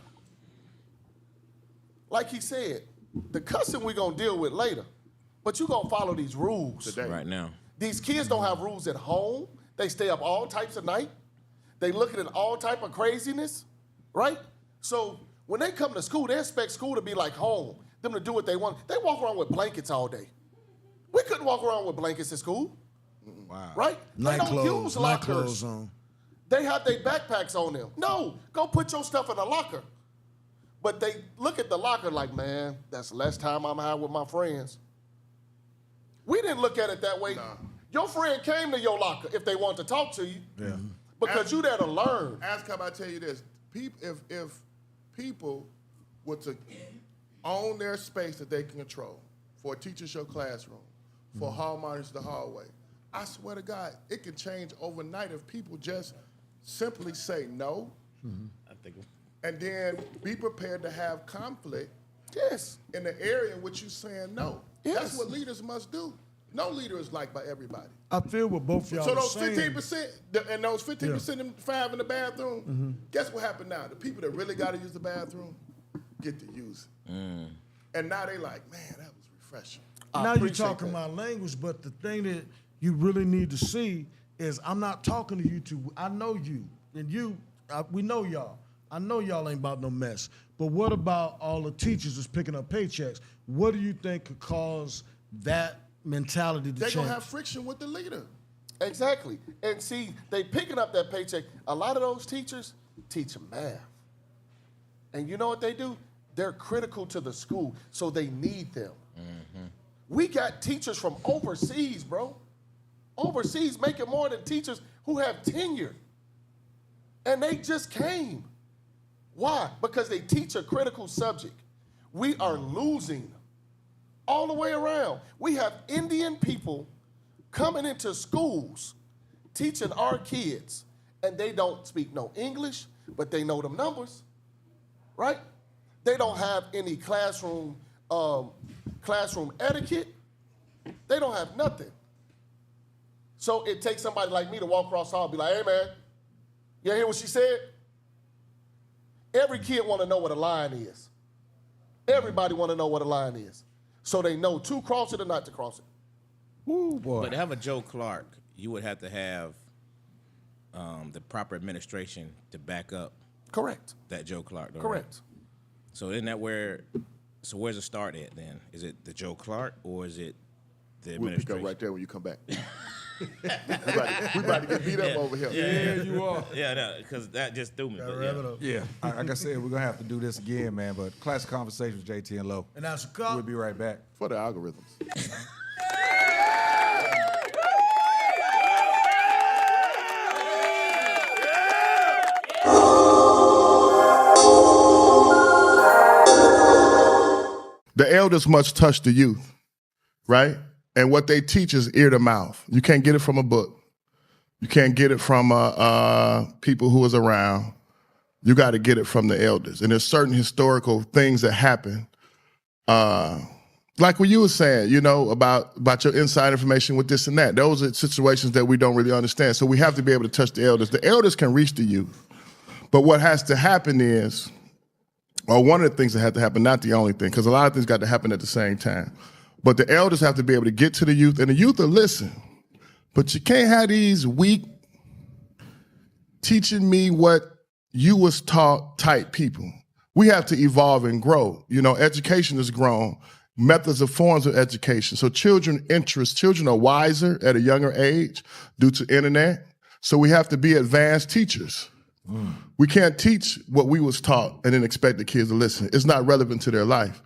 [SPEAKER 6] Like he said, the cussing we're going to deal with later. But you're going to follow these rules.
[SPEAKER 7] Today.
[SPEAKER 5] Right now.
[SPEAKER 6] These kids don't have rules at home. They stay up all types of night. They looking at all type of craziness, right? So when they come to school, they expect school to be like home, them to do what they want. They walk around with blankets all day. We couldn't walk around with blankets at school,
[SPEAKER 2] Wow.
[SPEAKER 6] right? They don't use
[SPEAKER 4] night
[SPEAKER 6] lockers.
[SPEAKER 4] clothes on.
[SPEAKER 6] They have their backpacks on them. No, go put your stuff in a locker. But they look at the locker like, man, that's less time I'm out with my friends. We didn't look at it that way.
[SPEAKER 7] Nah.
[SPEAKER 6] Your friend came to your locker if they want to talk to you.
[SPEAKER 4] Yeah.
[SPEAKER 6] Because you there to learn.
[SPEAKER 7] Ask how I tell you this. If people were to own their space that they can control, for a teacher's your classroom, for hall monitors the hallway, I swear to God, it can change overnight if people just simply say no,
[SPEAKER 3] I think
[SPEAKER 7] and then be prepared to have conflict
[SPEAKER 6] Yes.
[SPEAKER 7] in the area in which you're saying no.
[SPEAKER 6] Yes.
[SPEAKER 7] That's what leaders must do. No leader is liked by everybody.
[SPEAKER 4] I feel what both y'all
[SPEAKER 7] So
[SPEAKER 4] are
[SPEAKER 7] those
[SPEAKER 4] saying.
[SPEAKER 7] 15% and those 15% and 5 in the bathroom, guess what happened now? The people that really got to use the bathroom get to use it. And now they like, man, that was refreshing.
[SPEAKER 6] I
[SPEAKER 4] Now you're
[SPEAKER 6] appreciate
[SPEAKER 4] talking
[SPEAKER 6] that.
[SPEAKER 4] my language, but the thing that you really need to see is I'm not talking to you two. I know you, and we know y'all. I know y'all ain't about no mess. But what about all the teachers that's picking up paychecks? What do you think could cause that mentality to
[SPEAKER 7] They're
[SPEAKER 4] change?
[SPEAKER 7] going to have friction with the leader.
[SPEAKER 6] Exactly. And see, they picking up that paycheck. A lot of those teachers teach math. And you know what they do? They're critical to the school, so they need them. We got teachers from overseas, bro. Overseas making more than teachers who have tenure. And they just came. Why? Because they teach a critical subject. We are losing all the way around. We have Indian people coming into schools teaching our kids, and they don't speak no English, but they know them numbers, right? They don't have any classroom etiquette. They don't have nothing. So it takes somebody like me to walk across the hall and be like, hey, man, you hear what she said? Every kid want to know what a line is. Everybody want to know what a line is. So they know to cross it or not to cross it.
[SPEAKER 2] Woo, boy.
[SPEAKER 5] But to have a Joe Clark, you would have to have the proper administration to back up
[SPEAKER 6] Correct.
[SPEAKER 5] that Joe Clark. though, right?
[SPEAKER 6] Correct.
[SPEAKER 5] So isn't that so where's the start at then? Is it the Joe Clark or is it the
[SPEAKER 7] We'll pick
[SPEAKER 5] administration?
[SPEAKER 7] up right there when you come back. we about to get beat up over here.
[SPEAKER 2] Yeah, you are.
[SPEAKER 5] Yeah, no, because that just threw me.
[SPEAKER 4] Gotta
[SPEAKER 5] but
[SPEAKER 4] wrap
[SPEAKER 5] yeah.
[SPEAKER 4] it up.
[SPEAKER 2] Yeah. Like I said, we're going to have to do this again, man. But classic conversation with JT and Low.
[SPEAKER 4] And that's a cop.
[SPEAKER 2] We'll be right back.
[SPEAKER 7] For the algorithms. The elders must touch the youth, right? And what they teach is ear to mouth. You can't get it from a book. You can't get it from people who was around. You got to get it from the elders. And there's certain historical things that happen. Like what you were saying, you know, about your inside information with this and that. Those are situations that we don't really understand. So we have to be able to touch the elders. The elders can reach the youth. But what has to happen is, or one of the things that had to happen, not the only thing, because a lot of things got to happen at the same time. But the elders have to be able to get to the youth, and the youth will listen. But you can't have these weak teaching me what you was taught type people. We have to evolve and grow. You know, education has grown. Methods of forms of education. So children are wiser at a younger age due to internet. So we have to be advanced teachers. We can't teach what we was taught and then expect the kids to listen. It's not relevant to their life.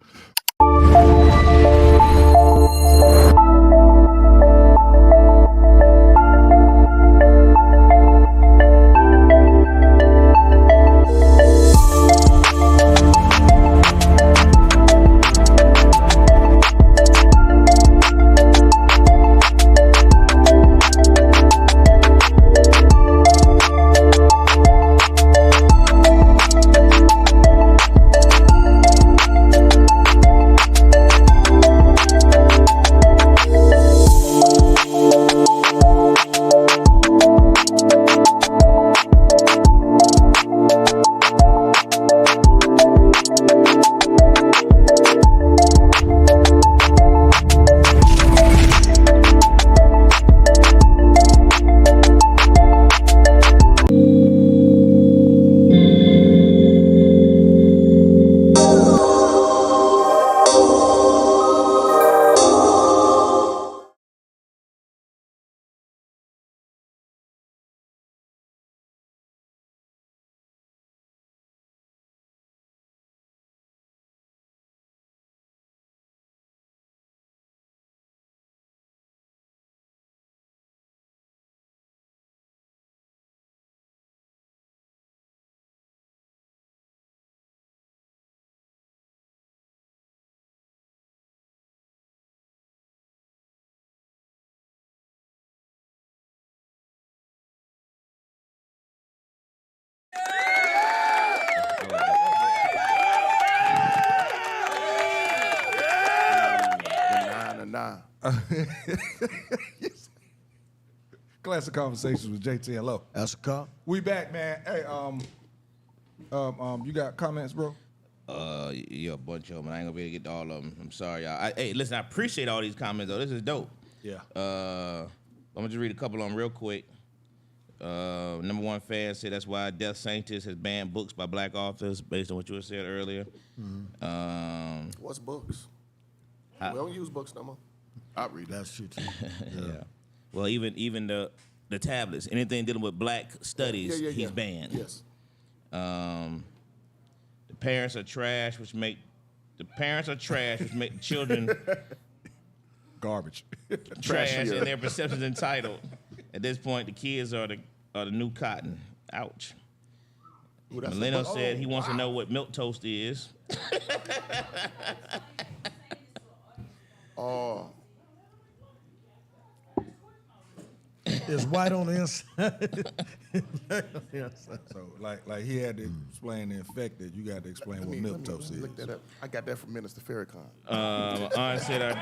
[SPEAKER 2] Classic Conversations with JT and Lo.
[SPEAKER 4] That's a cop.
[SPEAKER 2] We back, man. Hey, you got comments, bro?
[SPEAKER 5] Yeah, a bunch of them. I ain't gonna be able to get to all of them. I'm sorry, y'all. Hey, listen, I appreciate all these comments, though. This is dope.
[SPEAKER 4] Yeah.
[SPEAKER 5] I'm gonna just read a couple of them real quick. Number one fan said that's why Death Scientist has banned books by black authors, based on what you had said earlier.
[SPEAKER 6] What's books? We don't use books no more.
[SPEAKER 7] I read that.
[SPEAKER 4] That's shit too.
[SPEAKER 5] Yeah. Well, even the tablets, anything dealing with black studies, he's banned.
[SPEAKER 6] Yes.
[SPEAKER 5] The parents are trash, which make children
[SPEAKER 2] Garbage.
[SPEAKER 5] trash and their perceptions entitled. At this point, the kids are the new cotton. Ouch. Millennial said he wants to know what milk toast is.
[SPEAKER 4] It's white on the inside.
[SPEAKER 2] So, like he had to explain the infected. You got to explain what milk toast is.
[SPEAKER 6] Look that up. I got that from Minister Farrakhan.
[SPEAKER 5] Aunt said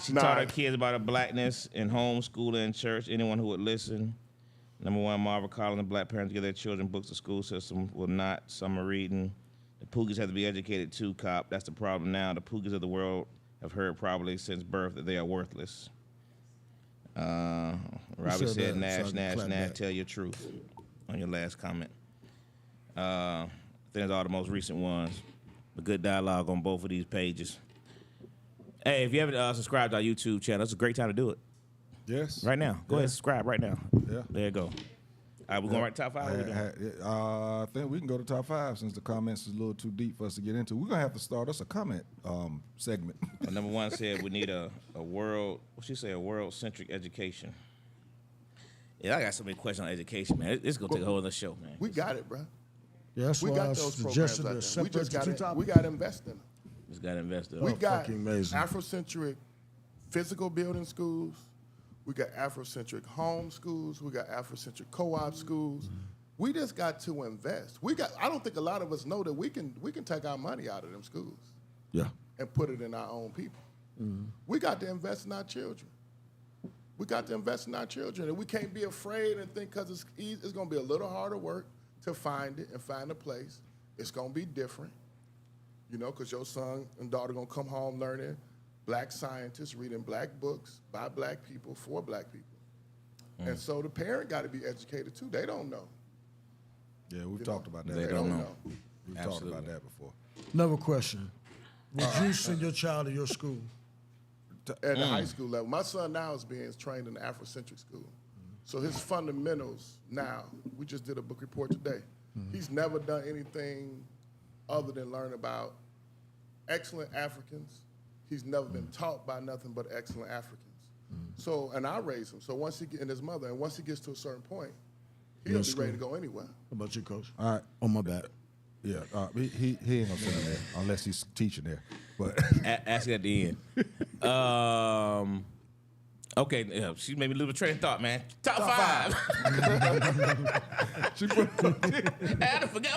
[SPEAKER 5] she taught her kids about her blackness in home, school, and church. Anyone who would listen. Number one, Marva Collins, black parents give their children books. The school system will not. Some are reading. The Poogies have to be educated too, cop. That's the problem now. The Poogies of the world have heard probably since birth that they are worthless. Robbie said, Nash, tell your truth on your last comment. I think that's all the most recent ones. A good dialogue on both of these pages. Hey, if you haven't subscribed to our YouTube channel, it's a great time to do it.
[SPEAKER 2] Yes.
[SPEAKER 5] Right now. Go ahead, subscribe right now.
[SPEAKER 2] Yeah.
[SPEAKER 5] There you go. All right, we're going right to top five. What we doing?
[SPEAKER 2] I think we can go to top five since the comments is a little too deep for us to get into. We're going to have to start us a comment segment.
[SPEAKER 5] Number one said we need a world, what she say, a world-centric education. Yeah, I got so many questions on education, man. It's going to take a whole other show, man.
[SPEAKER 6] We got it, bro.
[SPEAKER 4] Yeah, that's
[SPEAKER 6] We
[SPEAKER 4] why I
[SPEAKER 6] got those programs
[SPEAKER 4] suggested
[SPEAKER 6] out
[SPEAKER 4] a
[SPEAKER 6] there.
[SPEAKER 4] separate
[SPEAKER 6] We just got
[SPEAKER 4] two
[SPEAKER 6] it.
[SPEAKER 4] topics.
[SPEAKER 6] We got to invest in them.
[SPEAKER 5] Just got to invest in
[SPEAKER 6] We
[SPEAKER 5] it.
[SPEAKER 6] got
[SPEAKER 4] fucking amazing.
[SPEAKER 6] Afrocentric physical building schools. We got Afrocentric home schools. We got Afrocentric co-op schools. We just got to invest. I don't think a lot of us know that we can take our money out of them schools
[SPEAKER 4] Yeah.
[SPEAKER 6] and put it in our own people. We got to invest in our children. We got to invest in our children, and we can't be afraid and think because it's going to be a little harder work to find it and find a place. It's going to be different, because your son and daughter going to come home learning black scientists, reading black books by black people for black people. And so the parent got to be educated too. They don't know.
[SPEAKER 2] Yeah, we've talked about that.
[SPEAKER 5] They don't know.
[SPEAKER 2] We've
[SPEAKER 5] Absolutely.
[SPEAKER 2] talked about that before.
[SPEAKER 4] Another question. Would you send your child to your school?
[SPEAKER 7] At the high school level. My son now is being trained in the Afrocentric school. So his fundamentals now, we just did a book report today. He's never done anything other than learn about excellent Africans. He's never been taught by nothing but excellent Africans. So, and I raised him. So once he get, and his mother, and once he gets to a certain point, he'll be ready to go anywhere.
[SPEAKER 4] How about you, Coach?
[SPEAKER 2] All right.
[SPEAKER 4] On my back.
[SPEAKER 2] Yeah, he ain't gonna send him there unless he's teaching there. But
[SPEAKER 5] Ask it at the end. Okay, yeah, she made me lose a train of thought, man. Top five.
[SPEAKER 2] she put
[SPEAKER 5] I had to forget.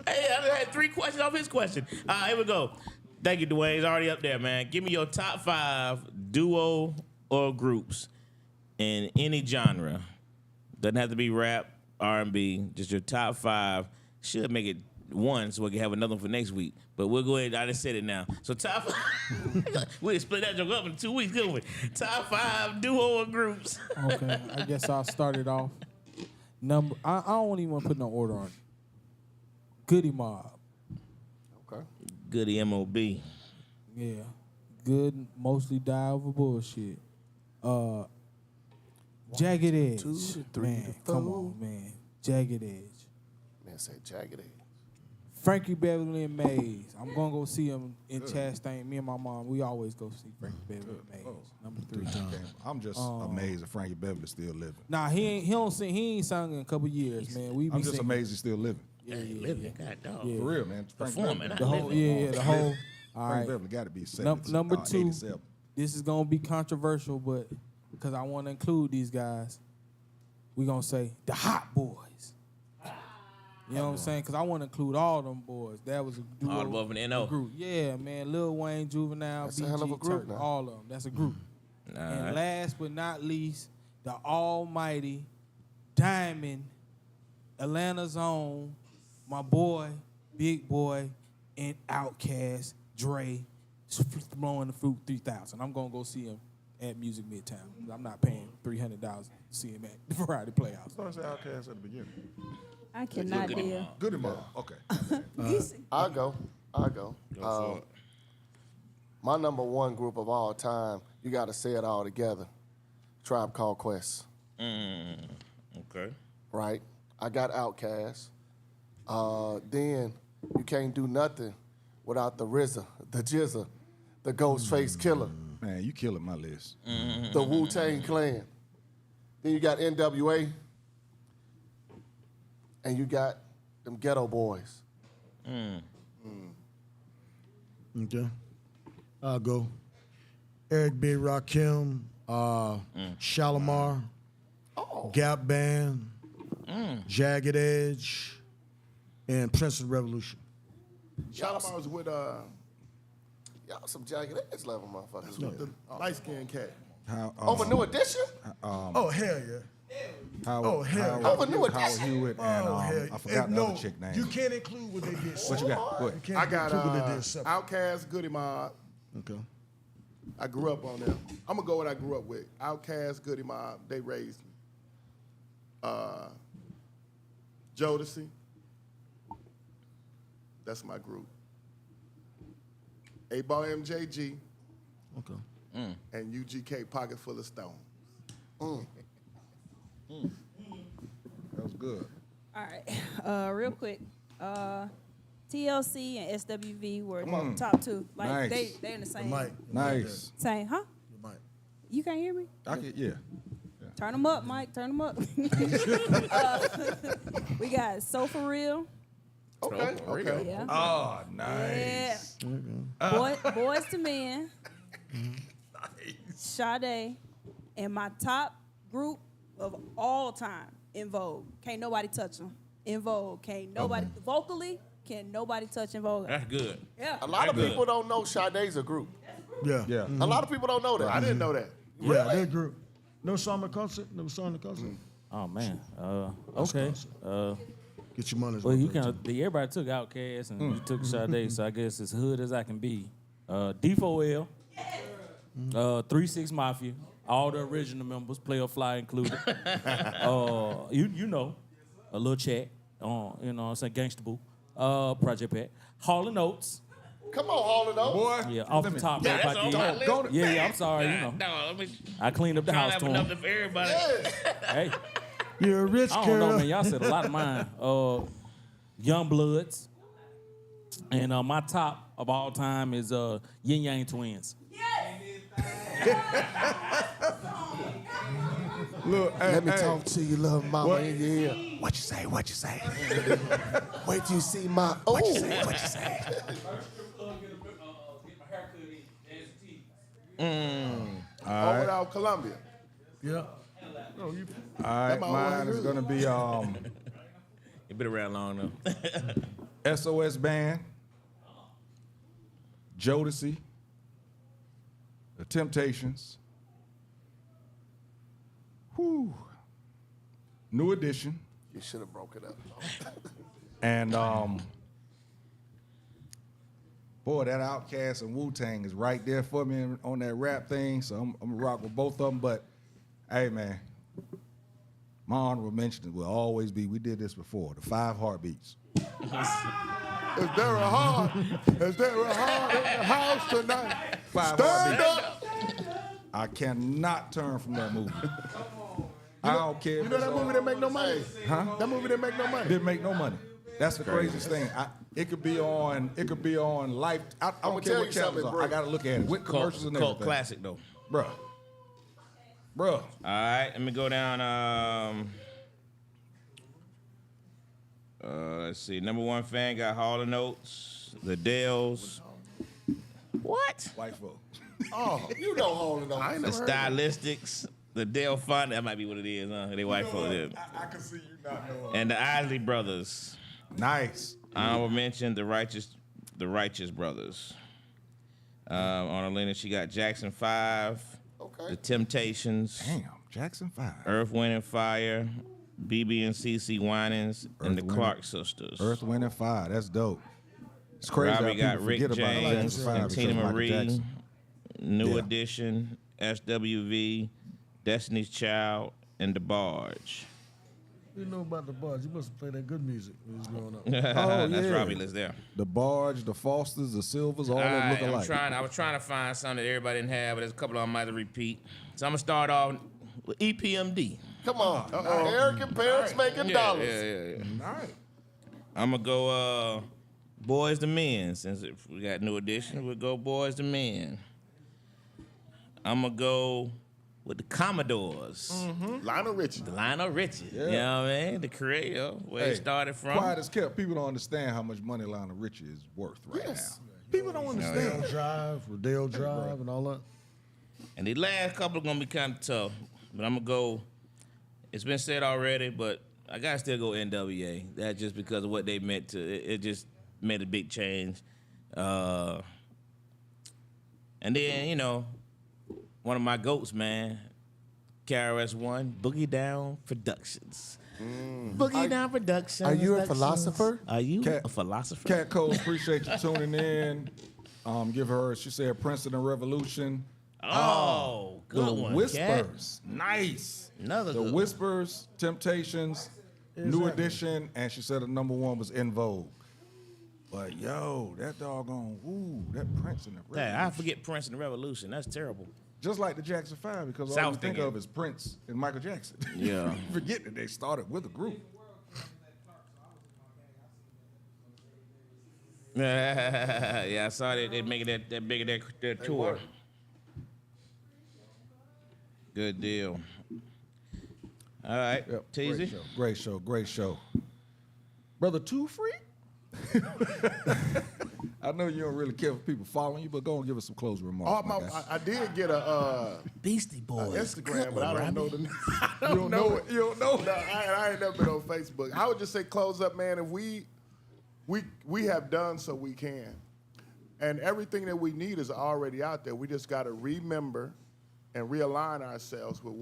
[SPEAKER 5] Hey, I had 3 questions off his question. Here we go. Thank you, Dwayne. It's already up there, man. Give me your top 5 duo or groups in any genre. Doesn't have to be rap, R&B. Just your top 5. Should make it 1 so we can have another one for next week. But we'll go ahead. I just said it now. So top 5. We'll split that joke up in 2 weeks, couldn't we? Top 5 duo or groups.
[SPEAKER 8] Okay, I guess I'll start it off. I don't even want to put no order on it. Goody Mob.
[SPEAKER 6] Okay.
[SPEAKER 5] Goody M.O.B.
[SPEAKER 8] Yeah. Good, mostly die over bullshit. Jagged Edge.
[SPEAKER 6] 2, 3,
[SPEAKER 8] man,
[SPEAKER 6] 4.
[SPEAKER 8] come on, man. Jagged Edge.
[SPEAKER 6] Man, say Jagged Edge.
[SPEAKER 8] Frankie Beverly and Maze. I'm gonna go see him in Chastain. Me and my mom, we always go see Frankie Beverly and Maze. Number 3.
[SPEAKER 2] I'm just amazed that Frankie Beverly's still living.
[SPEAKER 8] Nah, he ain't sung in a couple years, man. We be
[SPEAKER 2] I'm just
[SPEAKER 8] singing.
[SPEAKER 2] amazed he's still living.
[SPEAKER 8] Yeah.
[SPEAKER 5] God dog.
[SPEAKER 8] Yeah.
[SPEAKER 2] For real, man. Frankie
[SPEAKER 5] Performing.
[SPEAKER 2] Beverly,
[SPEAKER 8] The whole, the whole. All
[SPEAKER 2] Frankie
[SPEAKER 8] right.
[SPEAKER 2] Beverly got to be 70,
[SPEAKER 8] Number 2.
[SPEAKER 2] 87.
[SPEAKER 8] This is gonna be controversial, but because I want to include these guys, we gonna say the Hot Boys. You know what I'm saying? Because I want to include all them boys. That was a duo,
[SPEAKER 5] All above an NO.
[SPEAKER 8] group. Yeah, man. Lil Wayne, Juvenile,
[SPEAKER 6] That's a
[SPEAKER 8] BG,
[SPEAKER 6] hell of a group
[SPEAKER 8] Turk,
[SPEAKER 6] now.
[SPEAKER 8] all of them. That's a group. And last but not least, the almighty Diamond, Atlanta's own, my boy, Big Boy, and Outkast, Dre, blowing the fruit 3,000. I'm gonna go see him at Music Midtown. I'm not paying $300 to see him at the Variety Playhouse.
[SPEAKER 2] I thought I said Outkast at the beginning.
[SPEAKER 9] I cannot deal.
[SPEAKER 2] Good enough. Okay.
[SPEAKER 6] I'll go. My number 1 group of all time, you got to say it all together. Tribe Called Quest,
[SPEAKER 5] Okay.
[SPEAKER 6] right? I got Outkast. Then you can't do nothing without the RZA, the Jizza, the Ghostface Killer,
[SPEAKER 2] Man, you killing my list.
[SPEAKER 6] the Wu-Tang Clan. Then you got NWA. And you got them Ghetto Boys.
[SPEAKER 4] Okay. I'll go. Eric B. Rakim, Shalimar, Gap Band, Jagged Edge, and Prince of the Revolution.
[SPEAKER 7] Shalimar was with
[SPEAKER 6] Y'all some Jagged Edge level motherfuckers.
[SPEAKER 7] the light-skinned cat.
[SPEAKER 2] How,
[SPEAKER 6] Over New Edition?
[SPEAKER 4] Oh, hell yeah.
[SPEAKER 2] Howard,
[SPEAKER 4] hell.
[SPEAKER 6] Over New
[SPEAKER 2] Howard
[SPEAKER 6] Edition?
[SPEAKER 2] Hewitt and
[SPEAKER 4] Oh, hell.
[SPEAKER 2] I forgot the
[SPEAKER 4] no,
[SPEAKER 2] other chick name.
[SPEAKER 4] You can't include what they did
[SPEAKER 2] What
[SPEAKER 4] separate.
[SPEAKER 2] you got? Go ahead.
[SPEAKER 4] You can't
[SPEAKER 7] I got
[SPEAKER 4] include what they did separate.
[SPEAKER 7] Outkast, Goody Mob.
[SPEAKER 4] Okay.
[SPEAKER 7] I grew up on them. I'm gonna go what I grew up with. Outkast, Goody Mob, they raised me. Jodeci, that's my group. A-Ball MJG
[SPEAKER 4] Okay.
[SPEAKER 7] and UGK, Pocket Full of Stones.
[SPEAKER 2] That was good.
[SPEAKER 9] All right, real quick. TLC and SWV were top 2. Like
[SPEAKER 2] Nice.
[SPEAKER 9] they in the
[SPEAKER 4] The
[SPEAKER 9] same
[SPEAKER 4] mic.
[SPEAKER 2] Nice.
[SPEAKER 9] same, huh?
[SPEAKER 4] The mic.
[SPEAKER 9] You can't hear me?
[SPEAKER 2] I can, yeah.
[SPEAKER 9] Turn them up, Mike. Turn them up. We got So For Real.
[SPEAKER 6] Okay.
[SPEAKER 9] Yeah.
[SPEAKER 2] Oh, nice.
[SPEAKER 9] Yeah. Boys to Men. Sade. And my top group of all time, In Vogue. Can't nobody touch them. In Vogue. Can't nobody vocally. Can nobody touch In Vogue?
[SPEAKER 5] That's good.
[SPEAKER 9] Yeah.
[SPEAKER 6] A lot of
[SPEAKER 5] Good.
[SPEAKER 6] people don't know Sade's a group.
[SPEAKER 4] Yeah.
[SPEAKER 2] Yeah.
[SPEAKER 6] A lot of people don't know that.
[SPEAKER 7] I didn't know that.
[SPEAKER 4] Yeah, they're a group. No summer concert? No summer concert?
[SPEAKER 10] Oh man. Okay.
[SPEAKER 4] Get your money's
[SPEAKER 10] Well,
[SPEAKER 4] worth
[SPEAKER 10] you
[SPEAKER 4] every
[SPEAKER 10] can.
[SPEAKER 4] time.
[SPEAKER 10] Everybody took Outkast and you took Sade, so I guess as hood as I can be. D4L, 3-6 Mafia, all the original members, Player Fly included. You know, a little chat. you know what I'm saying, Gangsta Boo, Project Pat, Hall & Oates.
[SPEAKER 6] Come on, Hall & Oates.
[SPEAKER 2] Boy,
[SPEAKER 10] Yeah, off the
[SPEAKER 2] let me-
[SPEAKER 10] top.
[SPEAKER 5] Yeah,
[SPEAKER 10] if
[SPEAKER 5] that's
[SPEAKER 10] I
[SPEAKER 5] on
[SPEAKER 10] did.
[SPEAKER 5] my list.
[SPEAKER 2] Go to-
[SPEAKER 10] Yeah, I'm sorry, you know.
[SPEAKER 5] No, let me
[SPEAKER 10] I cleaned up the
[SPEAKER 5] try
[SPEAKER 10] house
[SPEAKER 5] to
[SPEAKER 10] to
[SPEAKER 5] have enough
[SPEAKER 10] him.
[SPEAKER 5] for everybody.
[SPEAKER 10] Hey,
[SPEAKER 4] You're a rich
[SPEAKER 10] I
[SPEAKER 4] girl.
[SPEAKER 10] don't know, man. Y'all said a lot of mine. Young Bloods. And my top of all time is Yin Yang Twins.
[SPEAKER 2] Look, hey,
[SPEAKER 6] Let me
[SPEAKER 2] hey,
[SPEAKER 6] talk to you, little mama,
[SPEAKER 2] What?
[SPEAKER 6] in your ear.
[SPEAKER 2] What you say? What you say?
[SPEAKER 6] Wait till you see my. Oh,
[SPEAKER 2] What you say?
[SPEAKER 7] Over out Columbia.
[SPEAKER 4] Yeah. No, you,
[SPEAKER 2] All right,
[SPEAKER 6] my
[SPEAKER 2] mine
[SPEAKER 6] old
[SPEAKER 2] is gonna be
[SPEAKER 5] You been around long enough.
[SPEAKER 2] SOS Band, Jodeci, The Temptations, New Edition,
[SPEAKER 6] you should have broke it up.
[SPEAKER 2] and boy, that Outkast and Wu-Tang is right there for me on that rap thing. So I'm gonna rock with both of them. But hey, man, my honorable mention will always be, we did this before, the 5 Heartbeats.
[SPEAKER 7] Is there a heart? Is there a heart in the house tonight?
[SPEAKER 2] 5
[SPEAKER 7] Stand
[SPEAKER 2] Heartbeats.
[SPEAKER 7] up.
[SPEAKER 2] I cannot turn from that movie. I don't care.
[SPEAKER 7] You know that movie didn't make no money?
[SPEAKER 2] Huh?
[SPEAKER 7] That movie didn't make no money.
[SPEAKER 2] Didn't make no money. That's the craziest thing. It could be on. It could be on Life. I
[SPEAKER 6] I'ma
[SPEAKER 2] don't care
[SPEAKER 6] tell
[SPEAKER 2] what
[SPEAKER 6] you
[SPEAKER 2] channel
[SPEAKER 6] something,
[SPEAKER 2] it's on.
[SPEAKER 6] bro.
[SPEAKER 2] I gotta look at it with commercials and
[SPEAKER 5] Cult
[SPEAKER 2] everything.
[SPEAKER 5] classic though.
[SPEAKER 2] Bruh.
[SPEAKER 5] All right, let me go down. Let's see. Number 1 fan got Hall & Oates, the Dells. What?
[SPEAKER 2] White folk.
[SPEAKER 6] Oh, you know Hall & Oates.
[SPEAKER 5] The Stylistics, the Dell Fund. That might be what it is, huh? They white folk.
[SPEAKER 2] I can see you not knowing.
[SPEAKER 5] And the Isley Brothers.
[SPEAKER 2] Nice.
[SPEAKER 5] Honorable mention, the Righteous Brothers. On Elena, she got Jackson 5,
[SPEAKER 6] Okay.
[SPEAKER 5] the Temptations,
[SPEAKER 2] Damn, Jackson 5.
[SPEAKER 5] Earth, Wind and Fire, BB and CC Winans, and the
[SPEAKER 2] Wind-
[SPEAKER 5] Clark Sisters.
[SPEAKER 2] Earth, Wind, and Fire. That's dope. It's crazy
[SPEAKER 5] Robbie
[SPEAKER 2] how
[SPEAKER 5] got
[SPEAKER 2] people
[SPEAKER 5] Rick
[SPEAKER 2] forget about
[SPEAKER 5] James
[SPEAKER 2] Jackson 5
[SPEAKER 5] and
[SPEAKER 2] because
[SPEAKER 5] Tina
[SPEAKER 2] of Michael
[SPEAKER 5] Marie,
[SPEAKER 2] Jackson.
[SPEAKER 5] New
[SPEAKER 2] Yeah.
[SPEAKER 5] Edition, SWV, Destiny's Child, and The Barge.
[SPEAKER 4] you know about the bars. You must have played that good music when you was growing up.
[SPEAKER 2] Oh,
[SPEAKER 5] That's
[SPEAKER 2] yeah.
[SPEAKER 5] Robbie list there.
[SPEAKER 2] The Barge, the Fosters, the Silvers, all of them look alike.
[SPEAKER 5] I was trying to find something that everybody didn't have, but there's a couple of them I might repeat. So I'm gonna start off with EPMD.
[SPEAKER 6] Come on. Eric and parents making dollars.
[SPEAKER 5] Yeah.
[SPEAKER 2] All right.
[SPEAKER 5] I'm gonna go Boys to Men. Since we got New Edition, we'll go Boys to Men. I'm gonna go with the Commodores.
[SPEAKER 7] Lionel Richie.
[SPEAKER 5] Lionel Richie. You know what I mean? The creator, where he started from.
[SPEAKER 2] Quiet as kept. People don't understand how much money Lionel Richie is worth right now. People don't understand.
[SPEAKER 4] Rodale Drive, Rodale Drive, and all that.
[SPEAKER 5] And the last couple are gonna be kind of tough, but I'm gonna go. It's been said already, but I gotta still go NWA. That's just because of what they meant to. It just made a big change. And then one of my goats, man, KRS-One, Boogie Down Productions. Boogie Down Productions.
[SPEAKER 6] Are you a philosopher?
[SPEAKER 5] Are you
[SPEAKER 2] Cat-
[SPEAKER 5] a philosopher?
[SPEAKER 2] Cat Cole, appreciate you tuning in. Give her, she said, Princeton Revolution.
[SPEAKER 5] Oh, good
[SPEAKER 2] The
[SPEAKER 5] one.
[SPEAKER 2] Whispers. Nice.
[SPEAKER 5] Another
[SPEAKER 2] The
[SPEAKER 5] good one.
[SPEAKER 2] Whispers, Temptations, New Edition, and she said the number 1 was In Vogue. But yo, that doggone, that Prince and the Revolution.
[SPEAKER 5] I forget Prince and the Revolution. That's terrible.
[SPEAKER 2] Just like the Jackson 5, because all
[SPEAKER 5] South
[SPEAKER 2] you think
[SPEAKER 5] thinking.
[SPEAKER 2] of is Prince and Michael Jackson.
[SPEAKER 5] Yeah.
[SPEAKER 2] You forget that they started with a group.
[SPEAKER 5] Yeah, I saw that they making that big of that tour. Good deal. All right,
[SPEAKER 2] Yep,
[SPEAKER 5] Teasy.
[SPEAKER 2] Great show, great show. Brother Two Freak? I know you don't really care for people following you, but go and give us some closing remarks. my guy.
[SPEAKER 7] I did get a
[SPEAKER 5] Beastie Boys.
[SPEAKER 7] Instagram, but I don't know the name.
[SPEAKER 2] You don't know it. You don't know
[SPEAKER 7] No, I ain't never been on Facebook. I would just say close up, man. If we have done so we can. And everything that we need is already out there. We just got to remember and realign ourselves with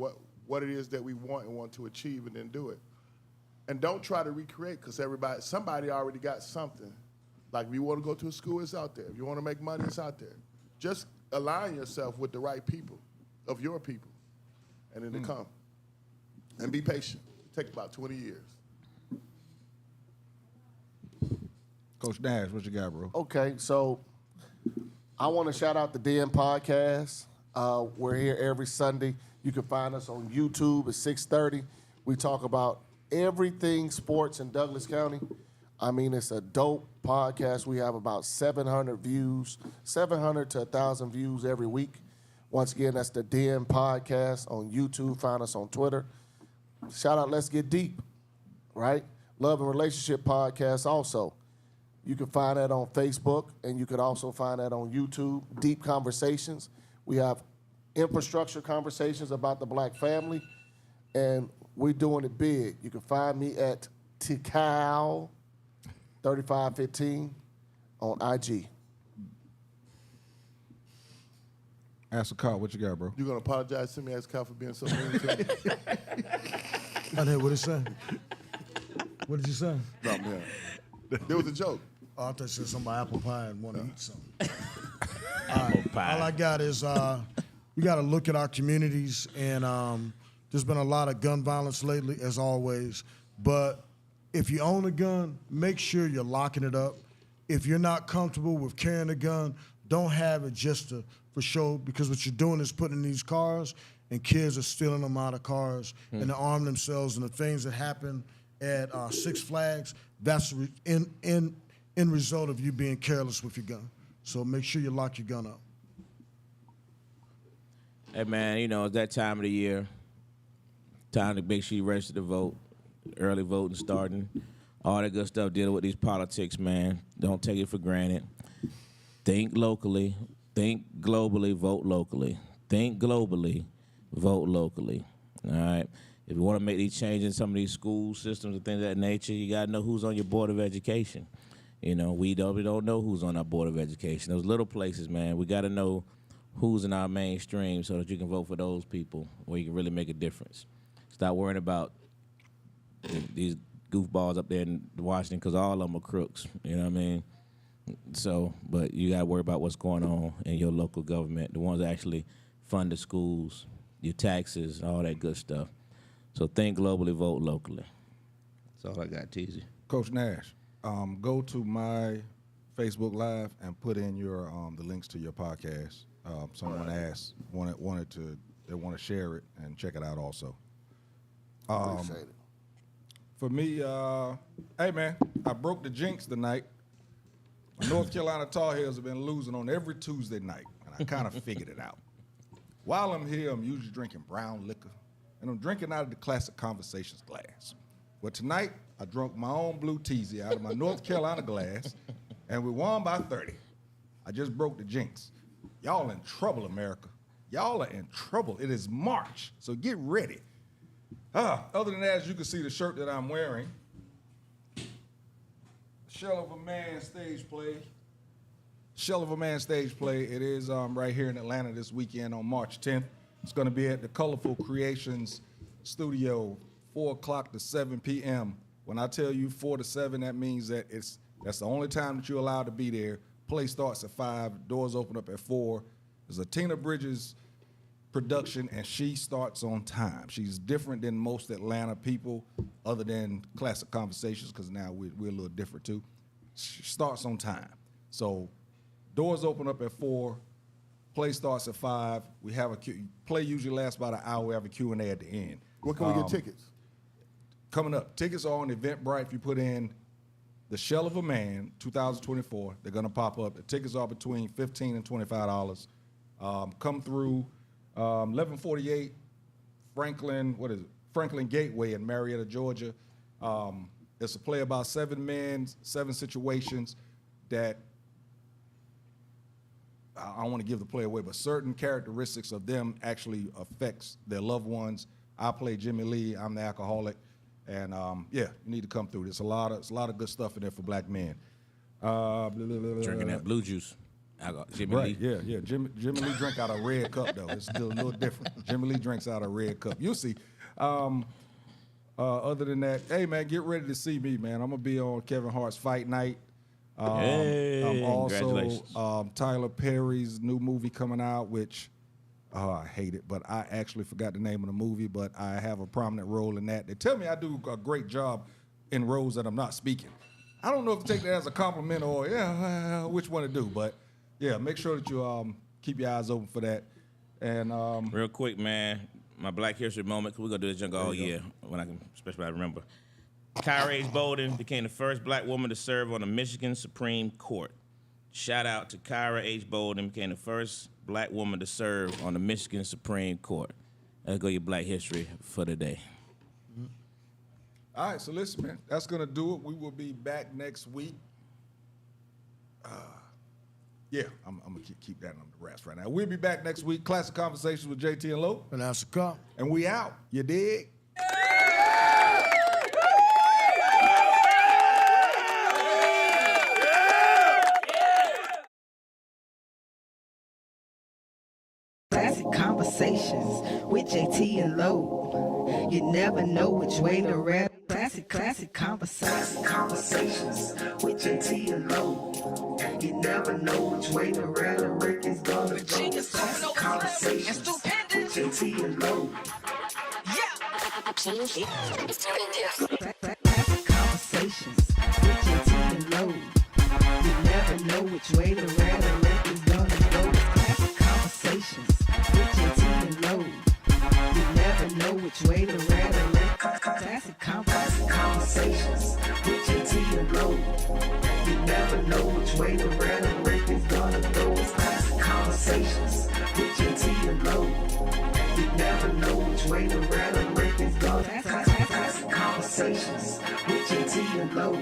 [SPEAKER 7] what it is that we want and want to achieve and then do it. And don't try to recreate because somebody already got something. Like if you want to go to a school, it's out there. If you want to make money, it's out there. Just align yourself with the right people, of your people, and then to come. And be patient. It takes about 20 years.
[SPEAKER 2] Coach Nash, what you got, bro?
[SPEAKER 6] Okay, so I want to shout out the Den Podcast. We're here every Sunday. You can find us on YouTube at 6:30. We talk about everything sports in Douglas County. I mean, it's a dope podcast. We have about 700 views, 700 to 1,000 views every week. Once again, that's the Den Podcast on YouTube. Find us on Twitter. Shout out Let's Get Deep, right? Love and Relationship Podcast also. You can find that on Facebook, and you could also find that on YouTube. Deep Conversations. We have infrastructure conversations about the black family, and we're doing it big. You can find me at Tikal3515 on IG.
[SPEAKER 2] Ask a call. What you got, bro?
[SPEAKER 7] You gonna apologize to me, as Kyle, for being so mean to me?
[SPEAKER 4] I didn't hear what he said. What did you say?
[SPEAKER 7] No, man. There was a joke.
[SPEAKER 4] Oh, I thought you said something about apple pie and want to eat something.
[SPEAKER 5] Pie.
[SPEAKER 4] All I got is we got to look at our communities, and there's been a lot of gun violence lately, as always. But if you own a gun, make sure you're locking it up. If you're not comfortable with carrying a gun, don't have it just for show, because what you're doing is putting in these cars, and kids are stealing them out of cars, and they arm themselves, and the things that happen at Six Flags, that's in result of you being careless with your gun. So make sure you lock your gun up.
[SPEAKER 5] Hey, man, you know, it's that time of the year. Time to make sure you register to vote. Early voting starting. All that good stuff dealing with these politics, man. Don't take it for granted. Think locally. Think globally. Vote locally. Think globally. Vote locally. All right? If you want to make these changes in some of these school systems and things of that nature, you got to know who's on your Board of Education. You know, we don't know who's on our Board of Education. Those little places, man, we got to know who's in our mainstream so that you can vote for those people where you can really make a difference. Stop worrying about these goofballs up there in Washington, because all of them are crooks. You know what I mean? So, but you got to worry about what's going on in your local government, the ones that actually fund the schools, your taxes, all that good stuff. So think globally, vote locally. That's all I got, Teasy.
[SPEAKER 2] Coach Nash, go to my Facebook Live and put in your the links to your podcast. Someone asked, they want to share it and check it out also.
[SPEAKER 6] Appreciate it.
[SPEAKER 2] For me, hey man, I broke the jinx tonight. My North Carolina Tar Heels have been losing on every Tuesday night, and I kind of figured it out. While I'm here, I'm usually drinking brown liquor, and I'm drinking out of the Classic Conversations glass. But tonight, I drank my own blue teasy out of my North Carolina glass, and we won by 30. I just broke the jinx. Y'all in trouble, America. Y'all are in trouble. It is March, so get ready. Other than that, as you can see the shirt that I'm wearing, Shell of a Man stage play. Shell of a Man stage play. It is right here in Atlanta this weekend on March 10th. It's going to be at the Colorful Creations Studio, 4 o'clock to 7 p.m. When I tell you 4 to 7, that means that that's the only time that you're allowed to be there. Play starts at 5, doors open up at 4. There's a Tina Bridges production, and she starts on time. She's different than most Atlanta people, other than Classic Conversations, because now we're a little different too. She starts on time. So doors open up at 4, play starts at 5. We have play usually lasts about an hour. We have a Q&A at the end.
[SPEAKER 7] Where can we get tickets?
[SPEAKER 2] Coming up, tickets are on Eventbrite. If you put in The Shell of a Man 2024, they're going to pop up. The tickets are between $15 and $25. Come through 1148 Franklin Gateway in Marietta, Georgia. It's a play about 7 men, 7 situations that I don't want to give the play away, but certain characteristics of them actually affects their loved ones. I play Jimmy Lee. I'm the alcoholic, and yeah, you need to come through. There's a lot of good stuff in there for black men.
[SPEAKER 5] Drinking that blue juice. Jimmy
[SPEAKER 2] Right,
[SPEAKER 5] Lee.
[SPEAKER 2] yeah. Jimmy Lee drink out a red cup, though. It's still a little different. Jimmy Lee drinks out a red cup. You'll see. Other than that, hey, man, get ready to see me, man. I'm going to be on Kevin Hart's Fight Night.
[SPEAKER 5] Hey,
[SPEAKER 2] I'm also
[SPEAKER 5] congratulations.
[SPEAKER 2] Tyler Perry's new movie coming out, which I hate it, but I actually forgot the name of the movie, but I have a prominent role in that. They tell me I do a great job in roles that I'm not speaking. I don't know if to take that as a compliment or which one to do, but yeah, make sure that you keep your eyes open for that. And
[SPEAKER 5] real quick, man, my Black History moment, 'cause we're gonna do this junk all year when I can, especially when I remember. Kyra H. Bolden became the first black woman to serve on the Michigan Supreme Court. Shout out to Kyra H. Bolden, became the first black woman to serve on the Michigan Supreme Court. Let's go your Black History for the day.
[SPEAKER 2] all right, so listen, man, that's gonna do it. We will be back next week. Yeah, I'm gonna keep that on the rest right now. We'll be back next week. Classic Conversations with JT and Lo.
[SPEAKER 4] And that's a cup.
[SPEAKER 2] And we out. You dig?
[SPEAKER 1] Classic Conversations with JT and Lo. You never know which way to rap. Classic conversations with JT and Lo. You never know which way the rhetoric is gonna go. Classic conversations with JT and Lo. Classic conversations with JT and Lo. You never know which way the rhetoric is gonna go. Classic conversations with JT and Lo. You never know which way the rhetoric. Classic conversations with JT and Lo. You never know which way the rhetoric is gonna go. Classic conversations with JT and Lo. You never know which way the rhetoric is gonna go. Classic conversations with JT and Lo.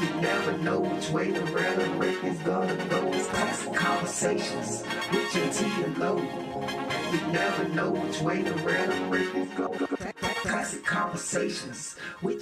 [SPEAKER 1] You never know which way the rhetoric is gonna go. Classic conversations with JT and Lo. You never know which way the rhetoric is gonna go. Classic conversations with